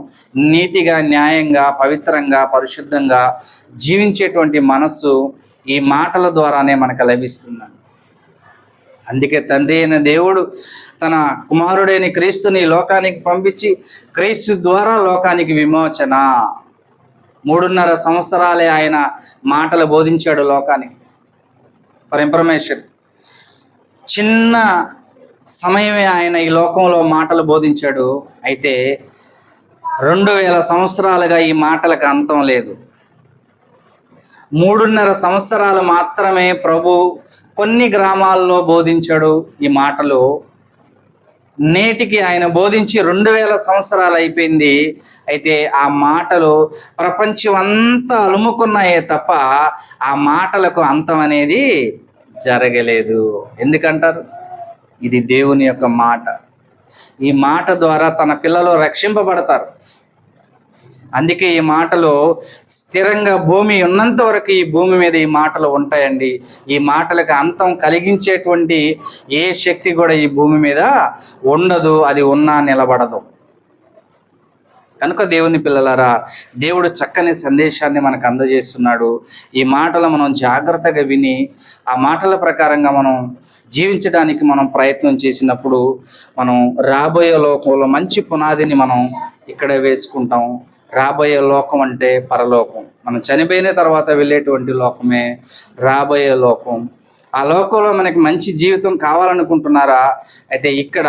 నీతిగా, న్యాయంగా, పవిత్రంగా, పరిశుద్ధంగా జీవించేటువంటి మనస్సు ఈ మాటల ద్వారానే మనకు లభిస్తుంది. అందుకే తండ్రి అయిన దేవుడు తన కుమారుడైన క్రీస్తుని లోకానికి పంపించి క్రీస్తు ద్వారా లోకానికి విమోచన 3.5 సంవత్సరాలే ఆయన మాటలు బోధించాడు లోకానికి. ఫర్ ఇన్ఫర్మేషన్, చిన్న సమయమే ఆయన ఈ లోకంలో మాటలు బోధించాడు. అయితే 2000 సంవత్సరాలుగా ఈ మాటలకు అంతం లేదు. 3.5 సంవత్సరాలు మాత్రమే ప్రభు కొన్ని గ్రామాల్లో బోధించాడు ఈ మాటలు. నేటికి ఆయన బోధించి 2000 సంవత్సరాలు అయిపోయింది. అయితే ఆ మాటలు ప్రపంచం అంతా అలుముకున్నాయే తప్ప ఆ మాటలకు అంతం అనేది జరగలేదు. ఎందుకంటారు? ఇది దేవుని యొక్క మాట. ఈ మాట ద్వారా తన పిల్లలు రక్షింపబడతారు. అందుకే ఈ మాటలు స్థిరంగా భూమి ఉన్నంత వరకు ఈ భూమి మీద ఈ మాటలు ఉంటాయండి. ఈ మాటలకు అంతం కలిగించేటువంటి ఏ శక్తి కూడా ఈ భూమి మీద ఉండదు. అది ఉన్నా నిలబడదు. కనుక దేవుని పిల్లలారా, దేవుడు చక్కని సందేశాన్ని మనకు అందజేస్తున్నాడు. ఈ మాటలు మనం జాగ్రత్తగా విని ఆ మాటల ప్రకారంగా మనం జీవించడానికి మనం ప్రయత్నం చేసినప్పుడు మనం రాబోయే లోకంలో మంచి పునాదిని మనం ఇక్కడే వేసుకుంటాం. రాబోయే లోకం అంటే పరలోకం. మనం చనిపోయిన తర్వాత వెళ్ళేటువంటి లోకమే రాబోయే లోకం. ఆ లోకంలో మనకి మంచి జీవితం కావాలనుకుంటున్నారా? అయితే ఇక్కడ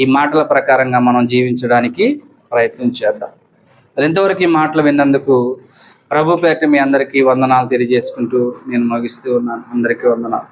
ఈ మాటల ప్రకారంగా మనం జీవించడానికి ప్రయత్నం చేద్దాం. ఇంతవరకు ఈ మాటలు విన్నందుకు ప్రభు పేరిట మీ అందరికీ వందనాలు తెలియజేసుకుంటూ నేను ముగిస్తూ ఉన్నాను. అందరికీ వందనాలు.